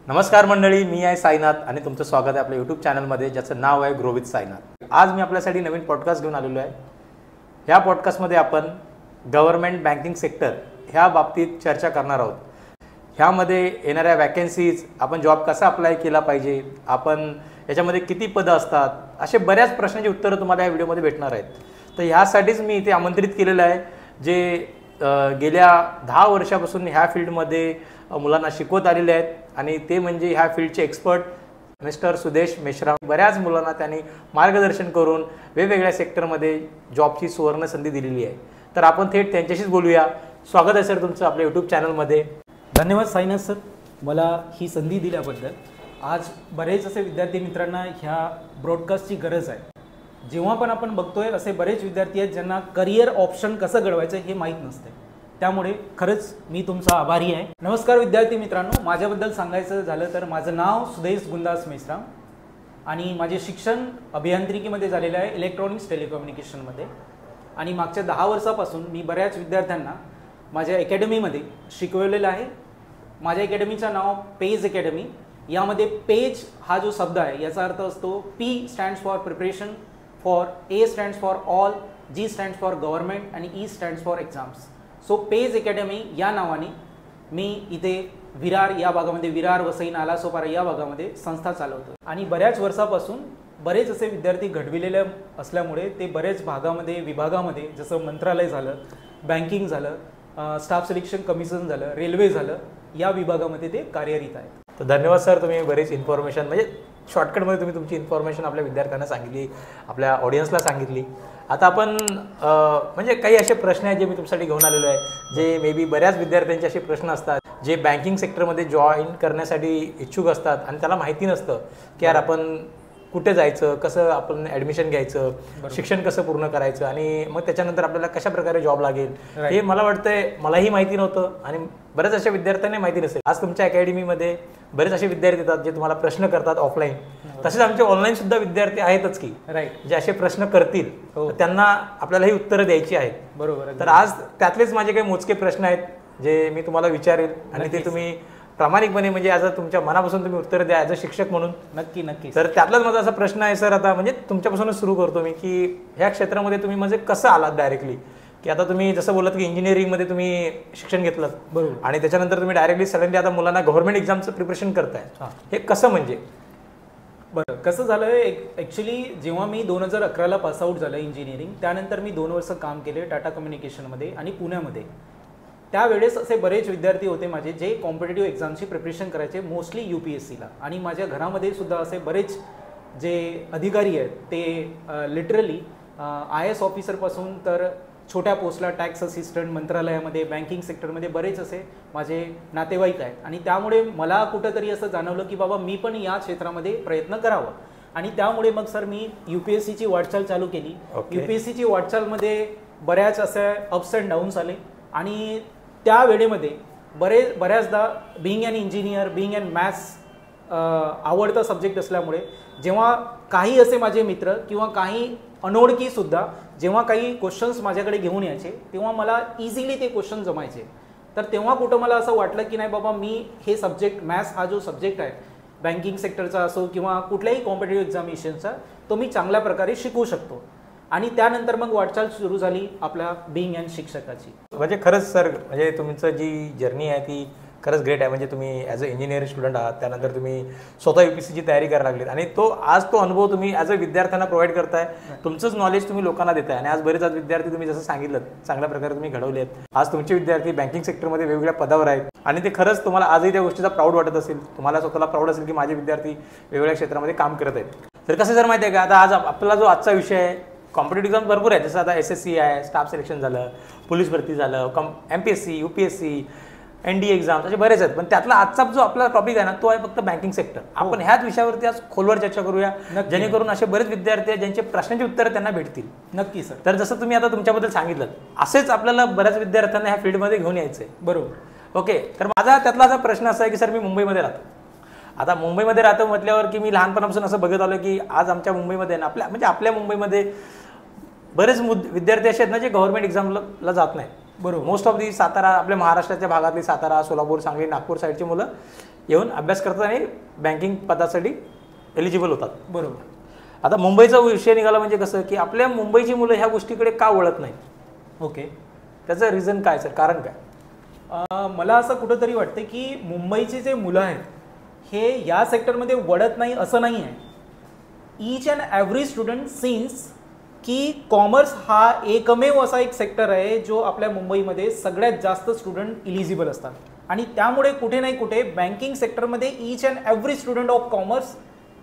नमस्कार मंडळी, मी आहे साईनाथ आणि तुमचं स्वागत आहे आपल्या यूट्यूब चॅनलमध्ये ज्याचं नाव आहे ग्रो विथ साईनाथ। आज मी आपल्यासाठी नवीन पॉडकास्ट घेऊन आलेलो आहे। ह्या पॉडकास्टमध्ये आपण गव्हर्नमेंट बँकिंग सेक्टर ह्या बाबतीत चर्चा करणार आहोत। ह्यामध्ये येणाऱ्या वॅकन्सीज, आपण जॉब कसा अप्लाय केला पाहिजे, आपण याच्यामध्ये किती पदं असतात, असे बऱ्याच प्रश्नांची उत्तरं तुम्हाला या व्हिडिओमध्ये भेटणार आहेत। तर ह्यासाठीच मी इथे आमंत्रित केलेलं आहे जे गेल्या 10 वर्षापासून ह्या फील्डमध्ये मुलांना शिकवत आलेले आहेत आणि ते म्हणजे ह्या फील्डचे एक्सपर्ट मिस्टर सुदेश मेश्राम। बऱ्याच मुलांना त्यांनी मार्गदर्शन करून वेगवेगळ्या सेक्टरमध्ये जॉबची सुवर्ण संधी दिलेली आहे। तर आपण थेट त्यांच्याशीच बोलूया। स्वागत आहे सर तुमचं आपल्या यूट्यूब चॅनलमध्ये। धन्यवाद साईनाथ सर, मला ही संधी दिल्याबद्दल। आज बरेच असे विद्यार्थी मित्रांना ह्या ब्रॉडकास्टची गरज आहे। जेव्हा पण आपण बघतोय असे बरेच विद्यार्थी आहेत ज्यांना करिअर ऑप्शन कसं घडवायचं हे माहीत नसते, त्यामुळे खरंच मी तुमचा आभारी आहे। नमस्कार विद्यार्थी मित्रांनो, माझ्याबद्दल सांगायचं झालं तर माझं नाव सुदेश गुंदास मेश्राम आणि माझे शिक्षण अभियांत्रिकीमध्ये झालेलं आहे, इलेक्ट्रॉनिक्स टेलिकम्युनिकेशनमध्ये। आणि मागच्या 10 वर्षापासून मी बऱ्याच विद्यार्थ्यांना माझ्या अकॅडमीमध्ये शिकवलेलं आहे। माझ्या अकॅडमीचं नाव पेज अकॅडमी। यामध्ये पेज हा जो शब्द आहे याचा अर्थ असतो P stands for preparation for, A stands for all, G stands for government आणि E stands for exams. So page academy या नावाने मी इथे विरार या भागामध्ये, विरार वसई नालासोपारा या भागामध्ये संस्था चालवतो। आणि बऱ्याच वर्षापासून बरेच असे विद्यार्थी घडविलेले असल्यामुळे ते बरेच भागामध्ये, विभागामध्ये, जसं मंत्रालय झालं, बँकिंग झालं, स्टाफ सिलेक्शन कमिशन झालं, रेल्वे झालं, या विभागामध्ये ते कार्यरत आहेत। तर धन्यवाद सर, तुम्ही बरेच इन्फॉर्मेशन म्हणजे शॉर्टकटमध्ये तुम्ही तुमची इन्फॉर्मेशन आपल्या विद्यार्थ्यांना सांगितली, आपल्या ऑडियन्सला सांगितली। आता आपण म्हणजे काही असे प्रश्न आहेत जे मी तुमच्यासाठी घेऊन आलेलो आहे, जे मे बी बऱ्याच विद्यार्थ्यांचे असे प्रश्न असतात जे बँकिंग सेक्टरमध्ये जॉईन करण्यासाठी इच्छुक असतात आणि त्याला माहिती नसतं की यार आपण कुठे जायचं, कसं आपण ॲडमिशन घ्यायचं, शिक्षण कसं पूर्ण करायचं आणि मग त्याच्यानंतर आपल्याला कशा प्रकारे जॉब लागेल, हे मला वाटतंय मलाही माहिती नव्हतं आणि बऱ्याच अशा विद्यार्थ्यांना माहिती नसेल। आज तुमच्या अकॅडमीमध्ये बरेच असे विद्यार्थी येतात जे तुम्हाला प्रश्न करतात ऑफलाईन, तसेच आमचे ऑनलाईन सुद्धा विद्यार्थी आहेतच की जे असे प्रश्न करतील त्यांना आपल्याला ही उत्तरं द्यायची आहेत। बरोबर। तर आज त्यातलेच माझे काही मोजके प्रश्न आहेत जे मी तुम्हाला विचारेल आणि ते तुम्ही प्रामाणिकपणे म्हणजे ॲज अ तुमच्या मनापासून तुम्ही उत्तर द्या ॲज अ शिक्षक म्हणून। नक्की। तर त्यातलाच माझा असा प्रश्न आहे सर, आता म्हणजे तुमच्यापासूनच सुरू करतो मी की ह्या क्षेत्रामध्ये तुम्ही म्हणजे कसं आलात डायरेक्टली, की आता तुम्ही जसं बोलत की इंजिनिअरिंगमध्ये तुम्ही शिक्षण घेतलं बरोबर आणि त्याच्यानंतर तुम्ही डायरेक्टली सडनली आता मुलांना गव्हर्नमेंट एक्झामचं प्रिपरेशन करताय, हे कसं म्हणजे? बरं, कसं झालं ॲक्च्युली जेव्हा मी 2011ला पासआउट झालं इंजिनिअरिंग, त्यानंतर मी 2 वर्ष काम केले टाटा कम्युनिकेशनमध्ये आणि पुण्यामध्ये। त्यावेळेस असे बरेच विद्यार्थी होते माझे जे कॉम्पिटेटिव्ह एक्झामची प्रिपरेशन करायचे, मोस्टली UPSCला। आणि माझ्या घरामध्ये सुद्धा असे बरेच जे अधिकारी आहेत ते लिटरली IAS ऑफिसरपासून तर छोट्या पोस्टला टॅक्स असिस्टंट, मंत्रालयामध्ये, बँकिंग सेक्टरमध्ये बरेच असे माझे नातेवाईक आहेत। आणि त्यामुळे मला कुठंतरी असं जाणवलं की बाबा मी पण या क्षेत्रामध्ये प्रयत्न करावा। आणि त्यामुळे मग सर मी UPSCची वाटचाल चालू केली। UPSCची वाटचालमध्ये बऱ्याच असे अप्स अँड डाऊन्स आले आणि त्या वेळेमध्ये बऱ्याचदा being an engineer, being an maths आवडता सब्जेक्ट असल्यामुळे जेव्हा काही असे माझे मित्र किंवा काही अनोळखीसुद्धा जेव्हा काही क्वेश्चन्स माझ्याकडे घेऊन यायचे तेव्हा मला इझिली ते क्वेश्चन जमायचे। तर तेव्हा कुठं मला असं वाटलं की नाही बाबा मी हे सब्जेक्ट, मॅथ्स हा जो सब्जेक्ट आहे बँकिंग सेक्टरचा असो किंवा कुठल्याही कॉम्पिटेटिव्ह एक्झामिनेशनचा, तो मी चांगल्या प्रकारे शिकवू शकतो। आणि त्यानंतर मग वाटचाल सुरू झाली आपल्या बिईंग अँड शिक्षकाची। म्हणजे खरंच सर, म्हणजे तुमचं जी जर्नी आहे ती खरंच ग्रेट आहे। म्हणजे तुम्ही ॲज अ इंजिनिअरिंग स्टुडंट आहात, त्यानंतर तुम्ही स्वतः UPSCची तयारी करायला लागलीत आणि आज तो अनुभव तुम्ही ॲज अ विद्यार्थ्यांना प्रोव्हाइड करताय, तुमचंच नॉलेज तुम्ही लोकांना देताय आणि आज बरेच विद्यार्थी तुम्ही जसं सांगितलं चांगल्या प्रकारे तुम्ही घडवले आहेत। आज तुमचे विद्यार्थी बँकिंग सेक्टरमध्ये वेगवेगळ्या पदावर आहेत आणि ते खरंच तुम्हाला आजही त्या गोष्टीचा प्राऊड वाटत असेल, तुम्हाला स्वतःला प्राऊड असेल की माझे विद्यार्थी वेगवेगळ्या क्षेत्रामध्ये काम करत आहेत। तर कसं सर माहिती आहे का, आता आज आपला जो आजचा विषय आहे, कॉम्पिटेटिव्ह एक्झाम भरपूर आहे, जसं आता SSC आहे, स्टाफ सिलेक्शन झालं, पोलीस भरती झालं, MPSC, UPSC, NDA एक्झाम, असे बरेच आहेत। पण त्यातला आजचा जो आपला टॉपिक आहे ना तो आहे फक्त बँकिंग सेक्टर। आपण ह्याच विषयावरती आज खोलवर चर्चा करूया, जेणेकरून असे बरेच विद्यार्थी आहेत ज्यांचे प्रश्नांची उत्तरं त्यांना भेटतील। नक्की सर। तर जसं तुम्ही आता तुमच्याबद्दल सांगितलं, असेच आपल्याला बऱ्याच विद्यार्थ्यांना ह्या फील्डमध्ये घेऊन यायचं आहे। बरोबर। ओके, तर माझा त्यातला असा प्रश्न असा आहे की सर मी मुंबईमध्ये राहतो। आता मुंबईमध्ये राहतो म्हटल्यावर की मी लहानपणापासून असं बघत आलो की आज आमच्या मुंबईमध्ये आपल्या मुंबईमध्ये बरेच विद्यार्थी असे आहेत ना जे गव्हर्नमेंट एक्झामला जात नाही, बरोबर. मोस्ट ऑफ दी सातारा, आपल्या महाराष्ट्राच्या भागातली सातारा, सोलापूर, सांगली, नागपूर साईडची मुलं येऊन अभ्यास करतात आणि बँकिंग पदासाठी एलिजिबल होतात. बरोबर. आता मुंबईचा विषय निघाला म्हणजे कसं की आपल्या मुंबईची मुलं ह्या गोष्टीकडे का वळत नाहीत? ओके. त्याचं रिझन काय सर, कारण काय? मला असं कुठंतरी वाटतं की मुंबईची जे मुलं आहेत हे या सेक्टरमध्ये वळत नाही असं नाही आहे. Each and every student scenes की कॉमर्स हा एकमेव असा एक सेक्टर आहे जो आपल्या मुंबईमध्ये सगळ्यात जास्त स्टुडंट इलिजिबल असतात आणि त्यामुळे कुठे नाही कुठे बँकिंग सेक्टरमध्ये each and every student of commerce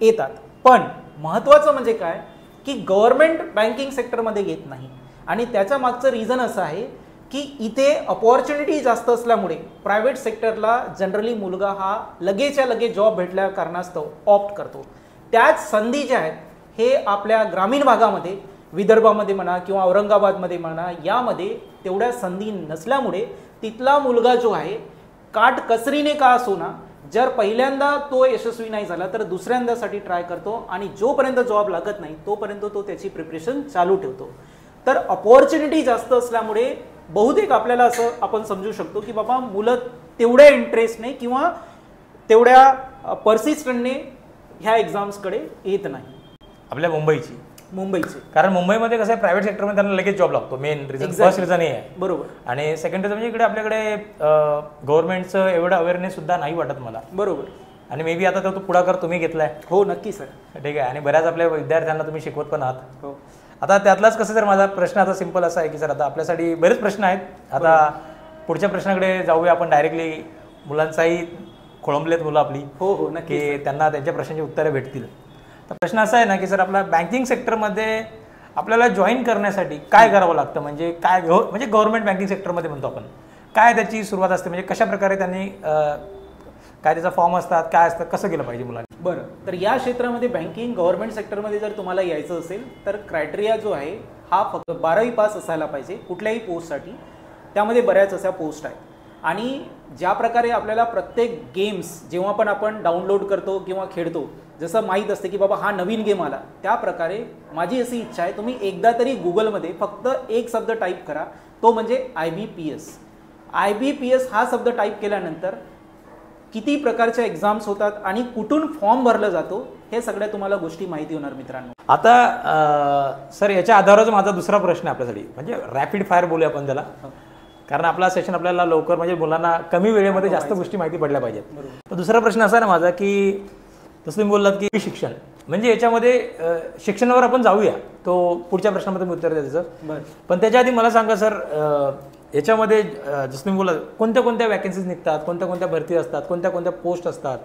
येतात. पण महत्त्वाचं म्हणजे काय की गव्हर्नमेंट बँकिंग सेक्टरमध्ये येत नाही आणि त्याच्या मागचं रिझन असं आहे की इथे अपॉर्च्युनिटी जास्त असल्यामुळे प्रायव्हेट सेक्टरला जनरली मुलगा हा लगेचच्या लगेच जॉब भेटल्या कारणास्तव ऑप्ट करतो. त्याच संधी ज्या आहेत हे आपल्या ग्रामीण भागामध्ये, विदर्भामध्ये म्हणा किंवा औरंगाबादमध्ये म्हणा, यामध्ये तेवढ्या संधी नसल्यामुळे तिथला मुलगा जो आहे काटकसरीने का असोना, जर पहिल्यांदा तो यशस्वी नाही झाला तर दुसऱ्यांदासाठी ट्राय करतो आणि जोपर्यंत जॉब लागत नाही तोपर्यंत तो त्याची प्रिपरेशन चालू ठेवतो. तर अपॉर्च्युनिटी जास्त असल्यामुळे बहुतेक आपल्याला असं आपण समजू शकतो की बाबा मुलं तेवढ्या इंटरेस्टने किंवा तेवढ्या पर्सिस्टंटने ह्या एक्झाम्सकडे येत नाही आपल्या मुंबईचे. कारण मुंबईमध्ये कसं आहे, प्रायव्हेट सेक्टरमध्ये त्यांना लगेच जॉब लागतो. मेन रिझन, फर्स्ट रिझन हे आहे. बरोबर. आणि सेकंड रिझन म्हणजे इकडे आपल्याकडे गव्हर्नमेंटचं एवढं अवेअरनेस सुद्धा नाही वाटत मला. बरोबर. आणि मे बी आता तो पुढाकार तुम्ही घेतलाय. हो, नक्की सर. ठीक आहे. आणि बऱ्याच आपल्या विद्यार्थ्यांना तुम्ही शिकवत पण आहात. हो. आता त्यातलाच कसं सर, माझा प्रश्न आता सिंपल असा आहे की सर आता आपल्यासाठी बरेच प्रश्न आहेत. आता पुढच्या प्रश्नाकडे जाऊया आपण डायरेक्टली. मुलांचाही खोळंबलेत मुलं आपली. हो हो, नक्की. की त्यांना त्यांच्या प्रश्नांची उत्तरे भेटतील. तर प्रश्न असा आहे ना की सर, आपला बँकिंग सेक्टरमध्ये आपल्याला जॉईन करण्यासाठी काय करावं लागतं? म्हणजे काय म्हणजे गव्हर्नमेंट बँकिंग सेक्टरमध्ये म्हणतो आपण, काय त्याची सुरुवात असते? म्हणजे कशा प्रकारे त्यांनी काय त्याचा फॉर्म असतात, काय असतं, कसं केलं पाहिजे मुलांनी? बरं, तर या क्षेत्रामध्ये बँकिंग गव्हर्नमेंट सेक्टरमध्ये जर तुम्हाला यायचं असेल तर क्रायटेरिया जो आहे हा फक्त 12वी पास असायला पाहिजे कुठल्याही पोस्टसाठी. त्यामध्ये बऱ्याच अशा पोस्ट आहेत आणि ज्या प्रकारे आपल्याला प्रत्येक गेम्स जेव्हा पण आपण डाउनलोड करतो किंवा खेळतो, जसं माहीत असते की बाबा हा नवीन गेम आला, त्या प्रकारे माझी अशी इच्छा आहे तुम्ही एकदा तरी गुगलमध्ये फक्त एक शब्द टाईप करा, तो म्हणजे IBPS. IBPS हा शब्द टाईप केल्यानंतर किती प्रकारच्या एक्झाम्स होतात आणि कुठून फॉर्म भरला जातो हे सगळ्या तुम्हाला गोष्टी माहिती होणार मित्रांनो. आता सर, याच्या आधारावर माझा दुसरा प्रश्न आहे आपल्यासाठी, म्हणजे रॅपिड फायर बोलूया आपण त्याला, कारण आपला सेशन आपल्याला लवकर म्हणजे मुलांना कमी वेळेमध्ये जास्त गोष्टी माहिती पडल्या पाहिजेत. तर दुसरा प्रश्न असा आहे ना माझा की जसं तुम्ही बोललात की शिक्षण, म्हणजे याच्यामध्ये शिक्षणावर आपण जाऊया, तो पुढच्या प्रश्नामध्ये मी उत्तर द्यायचं. पण त्याच्या आधी मला सांगा सर, याच्यामध्ये जसं तुम्ही बोललात कोणत्या कोणत्या वॅकन्सीज निघतात, कोणत्या कोणत्या भरती असतात, कोणत्या कोणत्या पोस्ट असतात,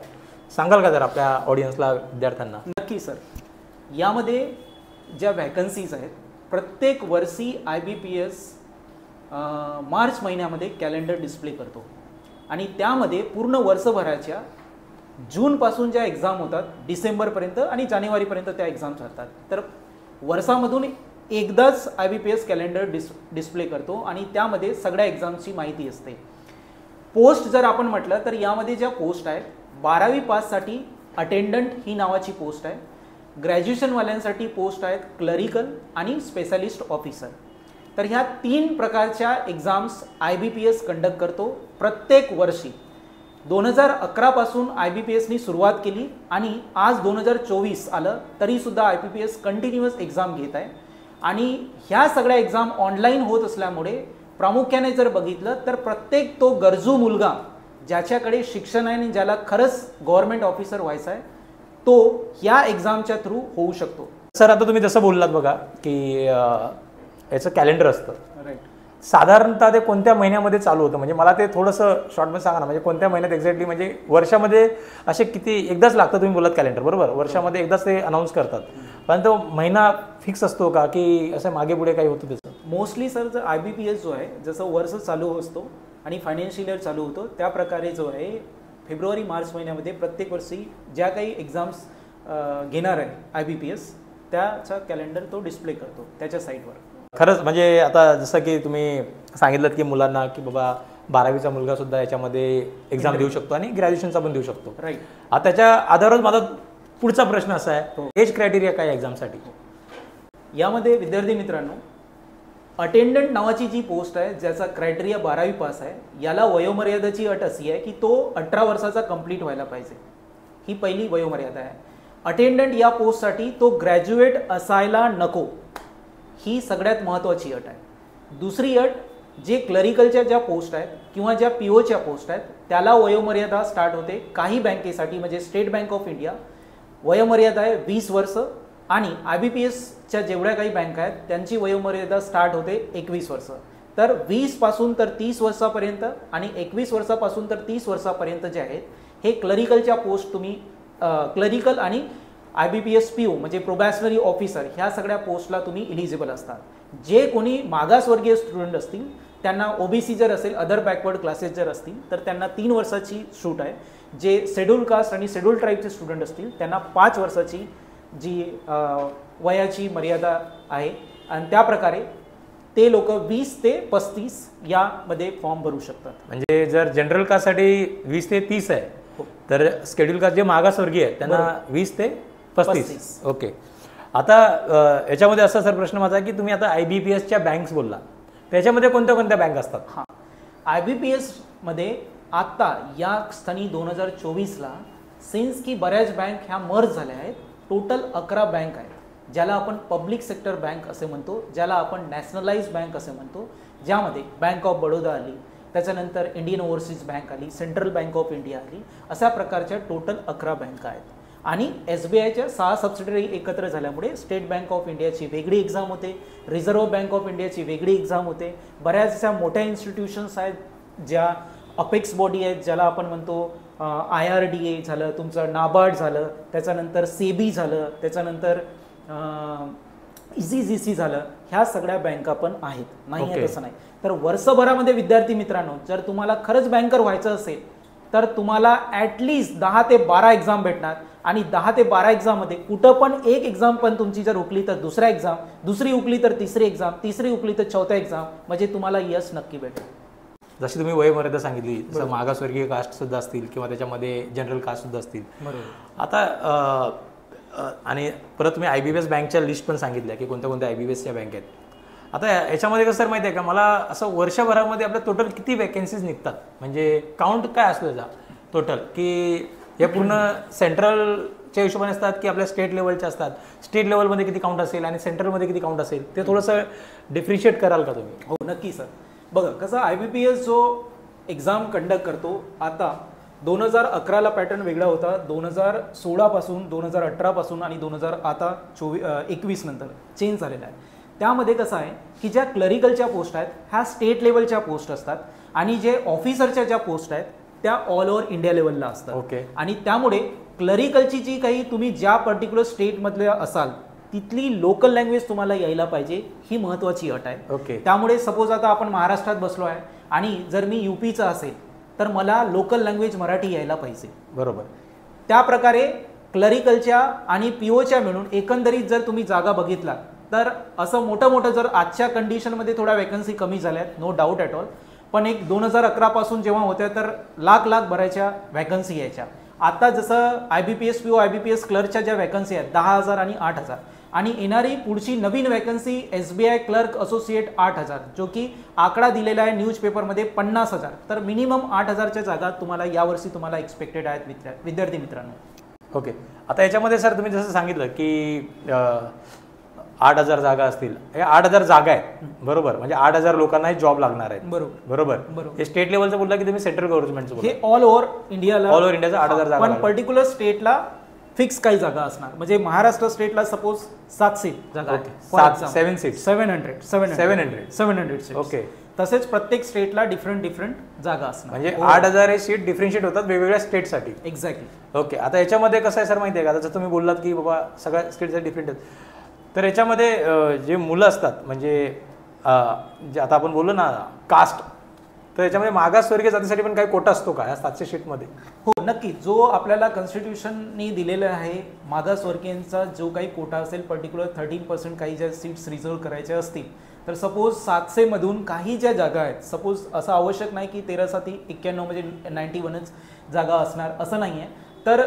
सांगाल का जर आपल्या ऑडियन्सला, विद्यार्थ्यांना? नक्की सर. यामध्ये ज्या वॅकन्सीज आहेत प्रत्येक वर्षी IBPS मार्च महिन्यामध्ये कॅलेंडर डिस्प्ले करतो आणि त्यामध्ये पूर्ण वर्षभराच्या जूनपासून ज्या एक्झाम होतात डिसेंबरपर्यंत आणि जानेवारीपर्यंत त्या एक्झाम्स राहतात. तर वर्षामधून एकदाच IBPS कॅलेंडर डिस्प्ले करतो आणि त्यामध्ये सगळ्या एक्झाम्सची माहिती असते. पोस्ट जर आपण म्हटलं तर यामध्ये ज्या पोस्ट आहेत, 12वी पाससाठी अटेंडंट ही नावाची पोस्ट आहे, ग्रॅज्युएशनवाल्यांसाठी पोस्ट आहेत क्लरिकल आणि स्पेशालिस्ट ऑफिसर. तर ह्या 3 प्रकारच्या एक्झाम्स IBPS कंडक्ट करतो प्रत्येक वर्षी. 2011 पासून IBPSनी सुरुवात केली आणि आज 2024 आलं तरीसुद्धा IBPS कंटिन्युअस एक्झाम घेत आहे आणि ह्या सगळ्या एक्झाम ऑनलाईन होत असल्यामुळे प्रामुख्याने जर बघितलं तर प्रत्येक तो गरजू मुलगा ज्याच्याकडे शिक्षण आहे आणि ज्याला खरंच गव्हर्नमेंट ऑफिसर व्हायचं आहे तो ह्या एक्झामच्या थ्रू होऊ शकतो. सर, आता तुम्ही जसं बोललात बघा की याचं कॅलेंडर असतं, राईट, साधारणतः ते कोणत्या महिन्यामध्ये चालू होतं? म्हणजे मला ते थोडंसं शॉर्टमध्ये सांगा ना, म्हणजे कोणत्या महिन्यात एक्झॅक्टली, म्हणजे वर्षामध्ये असे किती एकदाच लागतं? तुम्ही बोलत कॅलेंडर, बरोबर, वर्षामध्ये एकदाच ते अनाऊन्स करतात, पण तो महिना फिक्स असतो का की असं मागे पुढे काही होतं त्याचं? मोस्टली सर, जर IBPS जो आहे जसं वर्ष चालू असतो आणि फायनान्शियल इयर चालू होतो त्या प्रकारे जो आहे फेब्रुवारी मार्च महिन्यामध्ये प्रत्येक वर्षी ज्या काही एक्झाम्स घेणार आहे IBPS त्याचा कॅलेंडर तो डिस्प्ले करतो त्याच्या साईटवर. खरंच म्हणजे आता जसं की तुम्ही सांगितलं की मुलांना की बाबा 12वीचा मुलगा सुद्धा याच्यामध्ये एक्झाम देऊ शकतो आणि ग्रॅज्युएशनचा पण देऊ शकतो, राईट. आता त्याच्या आधारावर माझा पुढचा प्रश्न असा आहे, एज क्रायटेरिया काय एक्झामसाठी? यामध्ये विद्यार्थी मित्रांनो अटेंडंट नावाची जी पोस्ट आहे ज्याचा क्रायटेरिया 12वी पास आहे, याला वयोमर्यादाची अट अशी आहे की तो 18 वर्षाचा कंप्लीट व्हायला पाहिजे. ही पहिली वयोमर्यादा आहे. अटेंडंट या पोस्टसाठी तो ग्रॅज्युएट असायला नको, ही सगळ्यात महत्त्वाची अट आहे. दुसरी अट, जे क्लरिकलच्या ज्या पोस्ट आहेत किंवा ज्या POच्या पोस्ट आहेत त्याला वयोमर्यादा स्टार्ट होते काही बँकेसाठी, म्हणजे स्टेट बँक ऑफ इंडिया वयोमर्यादा आहे 20 वर्ष, आणि IBPSच्या जेवढ्या काही बँका आहेत त्यांची वयोमर्यादा स्टार्ट होते 21 वर्ष. तर 20 पासून तर 30 वर्षापर्यंत आणि 21 वर्षापासून तर 30 वर्षापर्यंत जे आहेत हे क्लरिकलच्या पोस्ट तुम्ही क्लरिकल आणि IBPS PO म्हणजे प्रोबॅशनरी ऑफिसर ह्या सगळ्या पोस्टला तुम्ही इलिजिबल असतात. जे कोणी मागासवर्गीय स्टुडंट असतील त्यांना OBC जर असेल, अदर बॅकवर्ड क्लासेस जर असतील तर त्यांना 3 वर्षाची सूट आहे. जे शेड्यूल कास्ट आणि शेड्यूल ट्राईबचे स्टुडंट असतील त्यांना 5 वर्षाची जी वयाची मर्यादा आहे, आणि त्या प्रकारे ते लोक 20 ते 35 यामध्ये फॉर्म भरू शकतात. म्हणजे जर जनरल कास्टसाठी 20 ते 30 आहे, तर शेड्यूल कास्ट जे मागासवर्गीय आहेत त्यांना 20 ते 35. ओके. आता याच्यामध्ये असा सर प्रश्न माझा की तुम्ही आता IBPSच्या बँक्स बोलला, त्याच्यामध्ये कोणत्या कोणत्या बँक असतात? हां, IBPS मध्ये आता या स्थानी 2024ला सिन्स की बऱ्याच बँक ह्या मर्ज झाल्या आहेत. टोटल 11 बँक आहेत, ज्याला आपण पब्लिक सेक्टर बँक असे म्हणतो, ज्याला आपण नॅशनलाइज बँक असे म्हणतो, ज्यामध्ये बँक ऑफ बडोदा आली, त्याच्यानंतर इंडियन ओव्हरसीज बँक आली, सेंट्रल बँक ऑफ इंडिया आली. अशा प्रकारच्या टोटल 11 बँका आहेत. आणि SBIच्या 6 सबसिडरी एकत्र झाल्यामुळे स्टेट बँक ऑफ इंडियाची वेगळी एक्झाम होते, रिझर्व्ह बँक ऑफ इंडियाची वेगळी एक्झाम होते. बऱ्याचशा मोठ्या इन्स्टिट्यूशन्स आहेत, ज्या अपेक्स बॉडी आहेत, ज्याला आपण म्हणतो IRDA झालं, तुमचं नाबार्ड झालं, त्याच्यानंतर SEBI झालं, त्याच्यानंतर ECGC झालं. ह्या सगळ्या बँका पण आहेत, नाही आहे तसं नाही. तर वर्षभरामध्ये विद्यार्थी मित्रांनो, जर तुम्हाला खरंच बँकर व्हायचं असेल तर तुम्हाला ॲटलिस्ट 10 ते 12 एक्झाम भेटणार, आणि 10 ते 12 एक्झाममध्ये कुठं पण एक एक्झाम पण तुमची जर हुकली तर दुसऱ्या एक्झाम, दुसरी हुकली तर तिसरी एक्झाम, तिसरी हुकली तर चौथ्या एक्झाम, म्हणजे तुम्हाला यश नक्की भेटेल. जशी तुम्ही वयोमर्यादा सांगितली, जसं मागासवर्गीय कास्ट सुद्धा असतील किंवा त्याच्यामध्ये जनरल कास्ट सुद्धा असतील. बरोबर. आता आणि परत तुम्ही IBPS बँकच्या लिस्ट पण सांगितल्या की कोणत्या कोणत्या IBPSच्या बँक आहेत. आता याच्यामध्ये कसं सर माहिती आहे का, मला असं वर्षभरामध्ये आपल्या टोटल किती वॅकन्सीज निघतात, म्हणजे काउंट काय असतो त्याचा टोटल, की हे पूर्ण सेंट्रलच्या हिशोबाने असतात की आपल्या स्टेट लेवलच्या असतात? स्टेट लेवलमध्ये किती काउंट असेल आणि सेंट्रलमध्ये किती काउंट असेल, ते थोडंसं डिफरिशिएट कराल का तुम्ही? हो, नक्की सर. बघा, कसं IBPS जो एक्झाम कंडक्ट करतो, आता 2011ला पॅटर्न वेगळा होता, 2016 पासून, 2018 पासून आणि 2021 नंतर चेंज झालेला आहे. त्यामध्ये कसं आहे की ज्या क्लरिकलच्या पोस्ट आहेत ह्या स्टेट लेवलच्या पोस्ट असतात, आणि जे ऑफिसरच्या ज्या पोस्ट आहेत त्या ऑल ओव्हर इंडिया लेवलला असतात. ओके. आणि त्यामुळे क्लरिकलची जी काही तुम्ही ज्या पर्टिक्युलर स्टेटमधले असाल तिथली लोकल लँग्वेज तुम्हाला यायला पाहिजे, ही महत्त्वाची अट आहे. ओके. त्यामुळे सपोज आता आपण महाराष्ट्रात बसलो आहे आणि जर मी UPचा असेल तर मला लोकल लँग्वेज मराठी यायला पाहिजे. बरोबर. त्या प्रकारे क्लरिकलच्या आणि POच्या मिळून एकंदरीत जर तुम्ही जागा बघितला तर असं मोठं जर आजच्या कंडिशनमध्ये थोड्या वॅकन्सी कमी झाल्या आहेत, नो डाऊट ॲट ऑल, पण एक 2011 पासून जेव्हा होत्या तर लाख भरायच्या वॅकन्सी यायच्या. आता जसं IBPS PO IBPS क्लर्कच्या ज्या वॅकन्सी आहेत 10,000 आणि 8,000, आणि येणारी पुढची नवीन वॅकन्सी SBI क्लर्क असोसिएट 8,000, जो की आकडा दिलेला आहे न्यूजपेपरमध्ये 50,000. तर मिनिमम 8,000च्या जागा तुम्हाला यावर्षी तुम्हाला एक्सपेक्टेड आहेत विद्यार्थी मित्रांनो. ओके. आता याच्यामध्ये सर तुम्ही जसं सांगितलं की 8,000 जागा असतील, हे 8,000 जागा आहेत, बरोबर, म्हणजे 8,000 लोकांना जॉब लागणार आहेत. बरोबर. हे स्टेट लेवलचं बोलला की तुम्ही सेंट्रल गव्हर्नमेंटचं बोलला? हे ऑल ओव्हर इंडियाला, ऑल ओव्हर इंडियाचा 8,000 जागा, पण पर्टिक्युलर स्टेटला फिक्स काही जागा असणार. म्हणजे महाराष्ट्र स्टेटला सपोज 7 सीट जागा आहेत, 7 सीट, 700 सीट. ओके. तसेच प्रत्येक स्टेटला डिफरंट जागा असणार. म्हणजे 8,000 हे सीट डिफरन्शिएट होतात वेगवेगळ्या स्टेटसाठी. एक्झॅक्टली. ओके. आता याच्यामध्ये कसं आहे सर माहिती आहे का, जसं तुम्ही बोललात की बाबा सगळ्या स्टेटसाठी डिफरंट आहेत, तर याच्यामध्ये जे मुलं असतात, म्हणजे जे आता आपण बोललो ना कास्ट, तर याच्यामध्ये मागासवर्गीय जातीसाठी पण काही कोटा असतो का या 700 शीटमध्ये? हो, नक्की. जो आपल्याला कॉन्स्टिट्यूशननी दिलेला आहे मागासवर्गीयांचा जो काही कोटा असेल, पर्टिक्युलर 13% काही ज्या सीट्स रिझर्व करायच्या असतील, तर सपोज 700 मधून काही ज्या जागा आहेत, सपोज असं आवश्यक नाही की 13 7 91 म्हणजे 91च जागा असणार, असं नाही आहे. तर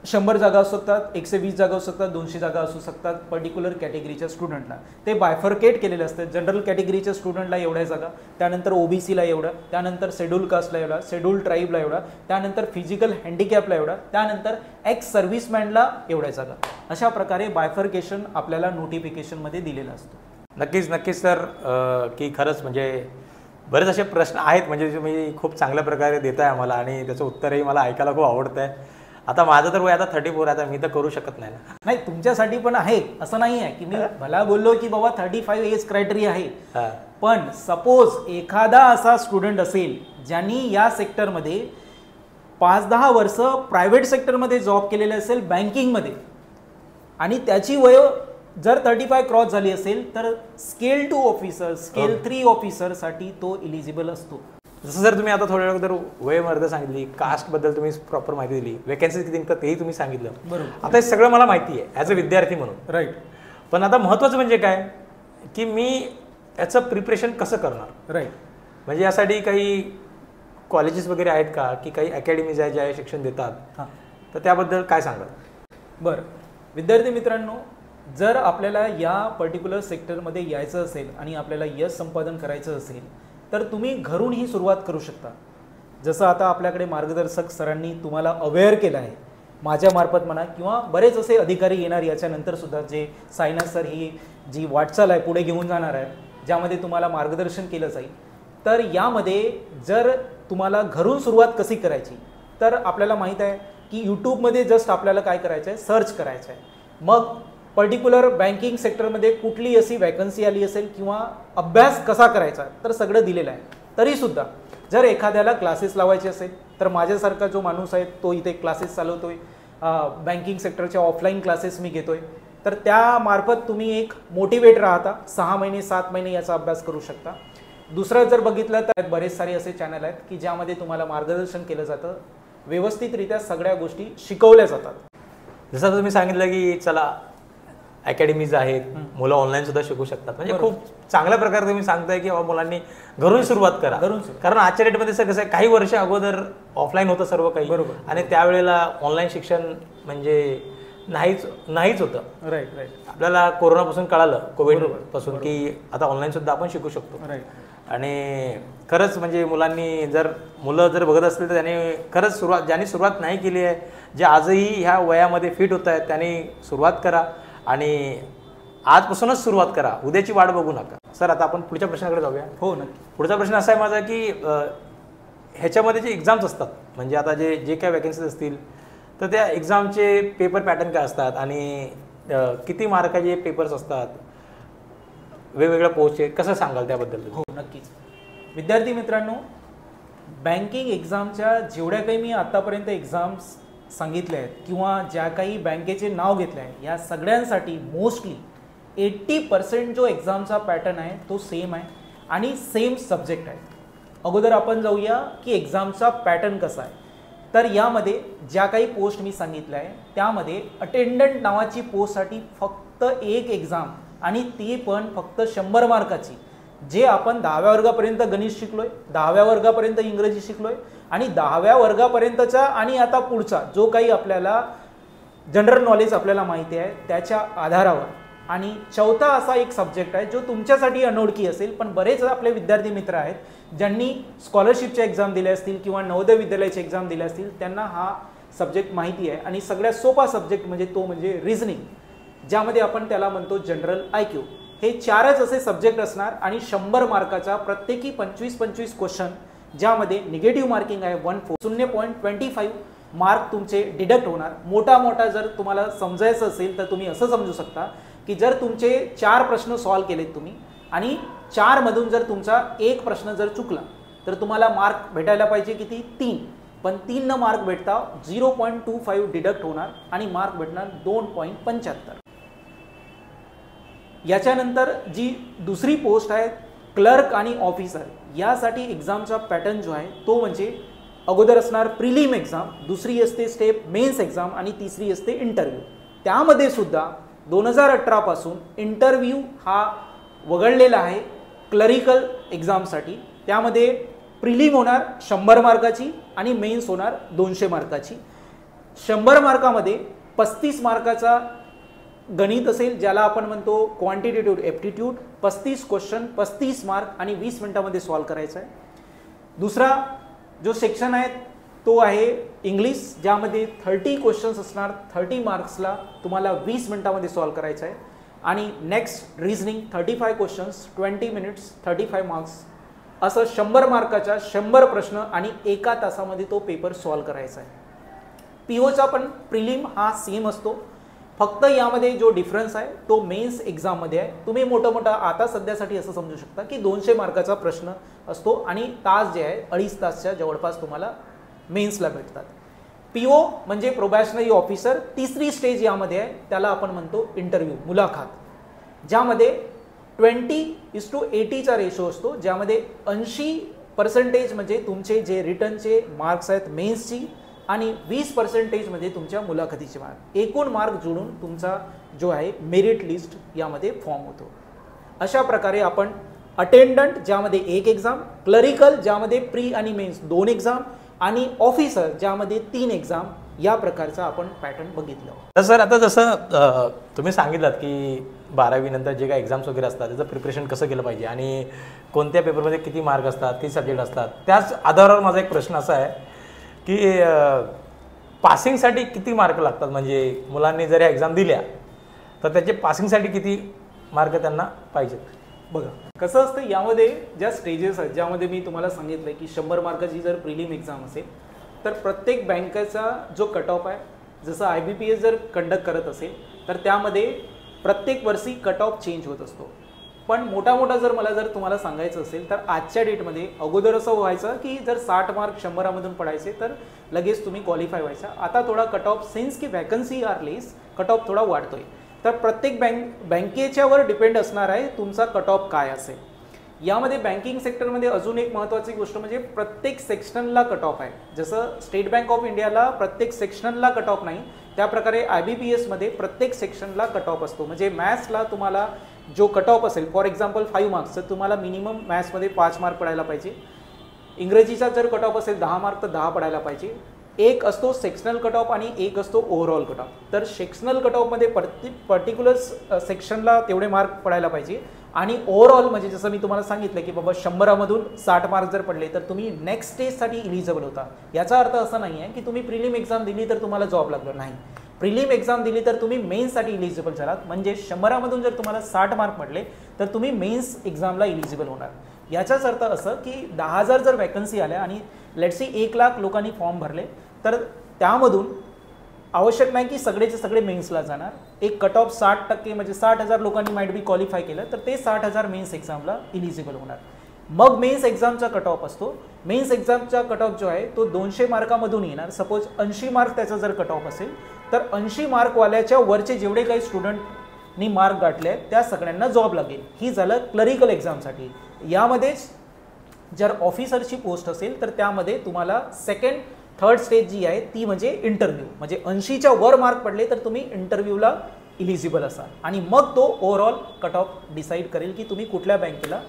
100 जागा असू शकतात, 120 जागा असू शकतात, 200 जागा असू शकतात पर्टिक्युलर कॅटेगरीच्या स्टुडंटला. ते बायफर्केट केलेले असतात. जनरल कॅटेगरीच्या स्टुडंटला एवढ्या जागा, त्यानंतर ओबीसीला एवढा, त्यानंतर शेड्यूल कास्टला एवढा, शेड्यूल ट्राईबला एवढा, त्यानंतर फिजिकल हँडिकॅपला एवढा, त्यानंतर एक्स सर्व्हिसमॅनला एवढ्या जागा. अशा प्रकारे बायफर्केशन आपल्याला नोटिफिकेशनमध्ये दिलेलं असतं. नक्कीच सर, की खरंच म्हणजे बरेच असे प्रश्न आहेत म्हणजे तुम्ही खूप चांगल्या प्रकारे देताय आम्हाला आणि त्याचं उत्तरही मला ऐकायला खूप आवडतं आहे. आता माझं तर वय आता 34 आता मी तर करू शकत नाही ना. नाही, तुमच्यासाठी पण आहे, असं नाही आहे की मी मला बोललो की बाबा 35 एज क्रायटेरिया आहे. पण सपोज एखादा असा स्टुडंट असेल ज्यांनी या सेक्टरमध्ये 5-10 वर्ष प्रायव्हेट सेक्टरमध्ये जॉब केलेले असेल बँकिंगमध्ये, आणि त्याची वय जर 35 क्रॉस झाली असेल तर स्केल 2 ऑफिसर, स्केल 3 ऑफिसरसाठी तो इलिजिबल असतो. जसं जर तुम्ही आता थोड्या वेळ अगोदर वयमर्यादा सांगितली, कास्टबद्दल तुम्ही प्रॉपर माहिती दिली, वेकन्सी किती निघतात तेही तुम्ही सांगितलं. बरोबर. आता हे सगळं मला माहिती आहे ॲज अ विद्यार्थी म्हणून. राईट. पण आता महत्त्वाचं म्हणजे काय की मी याचं प्रिपरेशन कसं करणार. राईट. म्हणजे यासाठी काही कॉलेजेस वगैरे आहेत का, की काही अकॅडमीज आहेत ज्या शिक्षण देतात. हां, तर त्याबद्दल काय सांगाल. बरं, विद्यार्थी मित्रांनो, जर आपल्याला या पर्टिक्युलर सेक्टरमध्ये यायचं असेल आणि आपल्याला यश संपादन करायचं असेल तर तुम्ही घरूनही सुरुवात करू शकता. जसं आता आपल्याकडे मार्गदर्शक सरांनी तुम्हाला अवेअर केलं आहे, माझ्यामार्फत म्हणा किंवा बरेच असे अधिकारी येणार याच्यानंतर सुद्धा, जे सायना सर ही जी वाटचाल आहे पुढे घेऊन जाणार आहे, ज्यामध्ये तुम्हाला मार्गदर्शन केलं जाईल. तर यामध्ये जर तुम्हाला घरून सुरुवात कशी करायची, तर आपल्याला माहीत आहे की यूट्यूबमध्ये जस्ट आपल्याला काय करायचं आहे, सर्च करायचं आहे. मग पर्टिक्युलर बँकिंग सेक्टरमध्ये कुठली अशी वॅकन्सी आली असेल किंवा अभ्यास कसा करायचा तर सगळं दिलेलं आहे. तरीसुद्धा जर एखाद्याला क्लासेस लावायचे असेल तर माझ्यासारखा जो माणूस आहे तो इथे क्लासेस चालवतोय, बँकिंग सेक्टरच्या ऑफलाईन क्लासेस मी घेतोय. तर त्यामार्फत तुम्ही एक मोटिवेट राहता, 6 महिने 7 महिने याचा अभ्यास करू शकता. दुसरं जर बघितलं तर बरेच सारे असे चॅनल आहेत की ज्यामध्ये तुम्हाला मार्गदर्शन केलं जातं, व्यवस्थितरित्या सगळ्या गोष्टी शिकवल्या जातात. जसं तुम्ही सांगितलं की चला अकॅडमीज आहेत, मुलं ऑनलाईन सुद्धा शिकू शकतात. म्हणजे खूप चांगल्या प्रकारे तुम्ही सांगताय की मुलांनी घरून सुरुवात करा. कारण आजच्या डेटमध्ये सर कसं आहे, काही वर्ष अगोदर ऑफलाईन होतं सर्व काही, बरोबर, आणि त्यावेळेला ऑनलाईन शिक्षण म्हणजे नाहीच होतं. Right right. आपल्याला कोरोनापासून कळालं, कोविड पासून, की आता ऑनलाईन सुद्धा आपण शिकू शकतो. राईट. आणि खरंच म्हणजे मुलं जर बघत असतील तर त्यांनी खरंच ज्यांनी सुरुवात नाही केली आहे, जे आजही ह्या वयामध्ये फिट होत आहेत, त्यांनी सुरुवात करा आणि आजपासूनच सुरुवात करा, उद्याची वाट बघू नका. सर आता आपण पुढच्या प्रश्नाकडे जाऊया. हो, नक्की. पुढचा प्रश्न असा आहे माझा की ह्याच्यामध्ये जे एक्झाम्स असतात, म्हणजे आता जे काय वॅकन्सीज असतील तर त्या एक्झामचे पेपर पॅटर्न काय असतात आणि किती मार्काचे पेपर्स असतात, वेगवेगळ्या पोस्टचे, कसं सांगाल त्याबद्दल. हो, नक्कीच. विद्यार्थी मित्रांनो, बँकिंग एक्झामच्या जेवढ्या काही मी आतापर्यंत एक्झाम्स सांगितले आहेत किंवा ज्या काही बँकेचे नाव घेतले आहे, या सगळ्यांसाठी मोस्टली 80% जो एक्झामचा पॅटर्न आहे तो सेम आहे आणि सेम सब्जेक्ट आहे. अगोदर आपण जाऊया की एक्झामचा पॅटर्न कसा आहे. तर यामध्ये ज्या काही पोस्ट मी सांगितल्या आहे त्यामध्ये अटेंडंट नावाची पोस्टसाठी फक्त एक एक्झाम, आणि ती पण फक्त 100 मार्काची, जे आपण 10व्या वर्गापर्यंत गणित शिकलोय, 10व्या वर्गापर्यंत इंग्रजी शिकलोय आणि 10व्या वर्गापर्यंतचा आणि आता पुढचा जो काही आपल्याला जनरल नॉलेज आपल्याला माहिती आहे त्याच्या आधारावर. आणि चौथा असा एक सब्जेक्ट आहे जो तुमच्यासाठी अनोळखी असेल, पण बरेच आपले विद्यार्थी मित्र आहेत ज्यांनी स्कॉलरशिपचे एक्झाम दिले असतील किंवा नवोदय विद्यालयाचे एक्झाम दिले असतील, त्यांना हा सब्जेक्ट माहिती आहे. आणि सगळ्यात सोपा सब्जेक्ट म्हणजे रिझनिंग, ज्यामध्ये आपण त्याला म्हणतो जनरल IQ. हे 4च असे सब्जेक्ट असणार आणि 100 मार्काचा प्रत्येकी 25-25 क्वेश्चन, ज्यामध्ये निगेटिव्ह मार्किंग आहे 0.25 मार्क तुमचे डिडक्ट होणार. मोठा जर तुम्हाला समजायचं असेल तर तुम्ही असं समजू शकता की जर तुमचे 4 प्रश्न सॉल्व्ह केलेत तुम्ही आणि 4 मधून जर तुमचा एक प्रश्न जर चुकला तर तुम्हाला मार्क भेटायला पाहिजे किती, 3. पण 3 न मार्क भेटता 0.25 डिडक्ट होणार आणि मार्क भेटणार 2.75. याच्यानंतर जी दुसरी पोस्ट आहे क्लर्क आणि ऑफिसर, यासाठी एक्झामचा पॅटर्न जो आहे तो म्हणजे अगोदर असणार प्रिलिम एक्झाम, दुसरी असते स्टेप मेन्स एक्झाम आणि तिसरी असते इंटरव्ह्यू. त्यामध्ये सुद्धा 2018 पासून इंटरव्ह्यू हा वगळलेला आहे क्लरिकल एक्झामसाठी. त्यामध्ये प्रिलिम होणार 100 मार्काची आणि मेन्स होणार 200 मार्काची. 100 मार्कामध्ये 35 मार्काचा गणित असेल, ज्याला आपण म्हणतो क्वांटिटेटिव्ह एप्टिट्यूड. 35 क्वेश्चन, 35 मार्क आणि 20 मिनिटांमध्ये सॉल्व्ह करायचा आहे. दुसरा जो सेक्शन आहे तो आहे इंग्लिश, ज्यामध्ये 30 क्वेश्चन्स असणार. 30 मार्क्सला तुम्हाला 20 मिनिटांमध्ये सॉल्व्ह करायचं आहे. आणि next reasoning 35 questions, 20 minutes, 35 marks, असं 100 मार्काच्या 100 प्रश्न आणि 1 तासामध्ये तो पेपर सॉल्व्ह करायचा आहे. पीओचा पण प्रिलिम हा सेम असतो, फक्त यामध्ये जो डिफरन्स आहे तो मेन्स एक्झाममध्ये आहे. तुम्ही मोठा आता सध्यासाठी असं समजू शकता की 200 मार्काचा प्रश्न असतो आणि तास जे आहे 2.5 तासच्या जवळपास तुम्हाला मेन्सला भेटतात. पीओ म्हणजे प्रोबॅशनरी ऑफिसर. तिसरी स्टेज यामध्ये आहे, त्याला आपण म्हणतो इंटरव्ह्यू, मुलाखत, ज्यामध्ये 20:80चा रेशो असतो, ज्यामध्ये 80% म्हणजे तुमचे जे रिटर्नचे मार्क्स आहेत मेन्सची आणि 20% म्हणजे तुमच्या मुलाखतीचे मार्क. एकूण मार्क जोडून तुमचा जो आहे मेरिट लिस्ट यामध्ये फॉर्म होतो. अशा प्रकारे आपण अटेंडंट ज्यामध्ये 1 एक्झाम, क्लरिकल ज्यामध्ये प्री आणि मेन्स 2 एक्झाम आणि ऑफिसर ज्यामध्ये 3 एक्झाम, या प्रकारचा आपण पॅटर्न बघितलं. तर सर आता जसं तुम्ही सांगितलं की 12वी नंतर जे काही एक्झाम्स वगैरे असतात त्याचं प्रिपरेशन कसं केलं पाहिजे आणि कोणत्या पेपरमध्ये किती मार्क असतात, किती सब्जेक्ट असतात, त्याच आधारावर माझा एक प्रश्न असा आहे की पासिंगसाठी किती मार्क लागतात. म्हणजे मुलांनी जर एक्झाम दिल्या तर त्याचे पासिंगसाठी किती मार्क त्यांना पाहिजेत. बघा कसं असतं, यामध्ये ज्या स्टेजेस आहेत, ज्यामध्ये मी तुम्हाला सांगितलं की 100 मार्काची जर प्रिलिम एक्झाम असेल तर प्रत्येक बँकेचा जो कट ऑफ आहे, जसं IBPS जर कंडक्ट करत असेल तर त्यामध्ये प्रत्येक वर्षी कट ऑफ चेंज होत असतो. पण मोठा जर मला तुम्हाला सांगायचं असेल तर आजच्या डेटमध्ये अगोदर असं व्हायचं की जर 60 मार्क 100मधून पडायचे तर लगेच तुम्ही क्वालिफाय व्हायचा. आता थोडा कट ऑफ सिन्स की वॅकन्सी आर लेस, कट ऑफ थोडा वाढतोय. तर प्रत्येक बँकेच्यावर डिपेंड असणार आहे तुमचा कट ऑफ काय असेल. यामध्ये बँकिंग सेक्टरमध्ये अजून एक महत्त्वाची गोष्ट म्हणजे प्रत्येक सेक्शनला कट ऑफ आहे. जसं स्टेट बँक ऑफ इंडियाला प्रत्येक सेक्शनला कट ऑफ नाही, त्याप्रकारे IBPSमध्ये प्रत्येक सेक्शनला कट ऑफ असतो. म्हणजे मॅथ्सला तुम्हाला जो कट ऑफ असेल, फॉर एक्झाम्पल 5 मार्क्स, तर तुम्हाला मिनिमम मॅथ्समध्ये 5 मार्क पडायला पाहिजे. इंग्रजीचा जर कट ऑफ असेल 10 मार्क तर 10 पडायला पाहिजे. एक असतो सेक्शनल कट ऑफ आणि एक असतो ओव्हरऑल कट ऑफ. तर सेक्शनल कट ऑफमध्ये पर्टिक्युलर सेक्शनला तेवढे मार्क पडायला पाहिजे आणि ओव्हरऑल म्हणजे जसं मी तुम्हाला सांगितलं की बाबा 100मधून 60 मार्क जर पडले तर तुम्ही नेक्स्ट स्टेजसाठी इलिजिबल होता. याचा अर्थ असा नाही आहे की तुम्ही प्रिलिम एक्झाम दिली तर तुम्हाला जॉब लागला नाही. प्रिलिम एक्झाम दिली तर तुम्ही मेन्ससाठी इलिजिबल झालात. म्हणजे 100मधून जर तुम्हाला 60 मार्क पडले तर तुम्ही मेन्स एक्झामला इलिजिबल होणार. याचाच अर्थ असं की 10,000 जर वॅकन्सी आल्या आणि लेट्स सी 1 लाख लोकांनी फॉर्म भरले तर त्यामधून आवश्यक नाही की सगळेचे सगळे मेन्सला जाणार. एक कट ऑफ 60% म्हणजे 60,000 लोकांनी माइट बी क्वालिफाय केलं तर ते 60,000 मेन्स एक्झामला इलिजिबल होणार. मग मेन्स एक्झामचा कट ऑफ असतो. मेन्स एक्झामचा कट ऑफ जो आहे तो 200 मार्कामधून येणार. सपोज 80 मार्क त्याचा जर कट ऑफ असेल तर 80 मार्कवाल्याच्या वरचे जेवढे काही स्टुडंटनी मार्क गाठले आहेत त्या सगळ्यांना जॉब लागेल. ही झालं क्लरिकल एक्झामसाठी. यामध्येच जर ऑफिसरची पोस्ट असेल तर त्यामध्ये तुम्हाला सेकंड थर्ड स्टेज जी आहे ती म्हणजे इंटरव्ह्यू. म्हणजे 80च्या वर मार्क पडले तर तुम्ही इंटरव्ह्यूला इलिजिबल असाल आणि मग तो ओव्हरऑल कट ऑफ डिसाईड करेल की तुम्ही कुठल्या बँकेला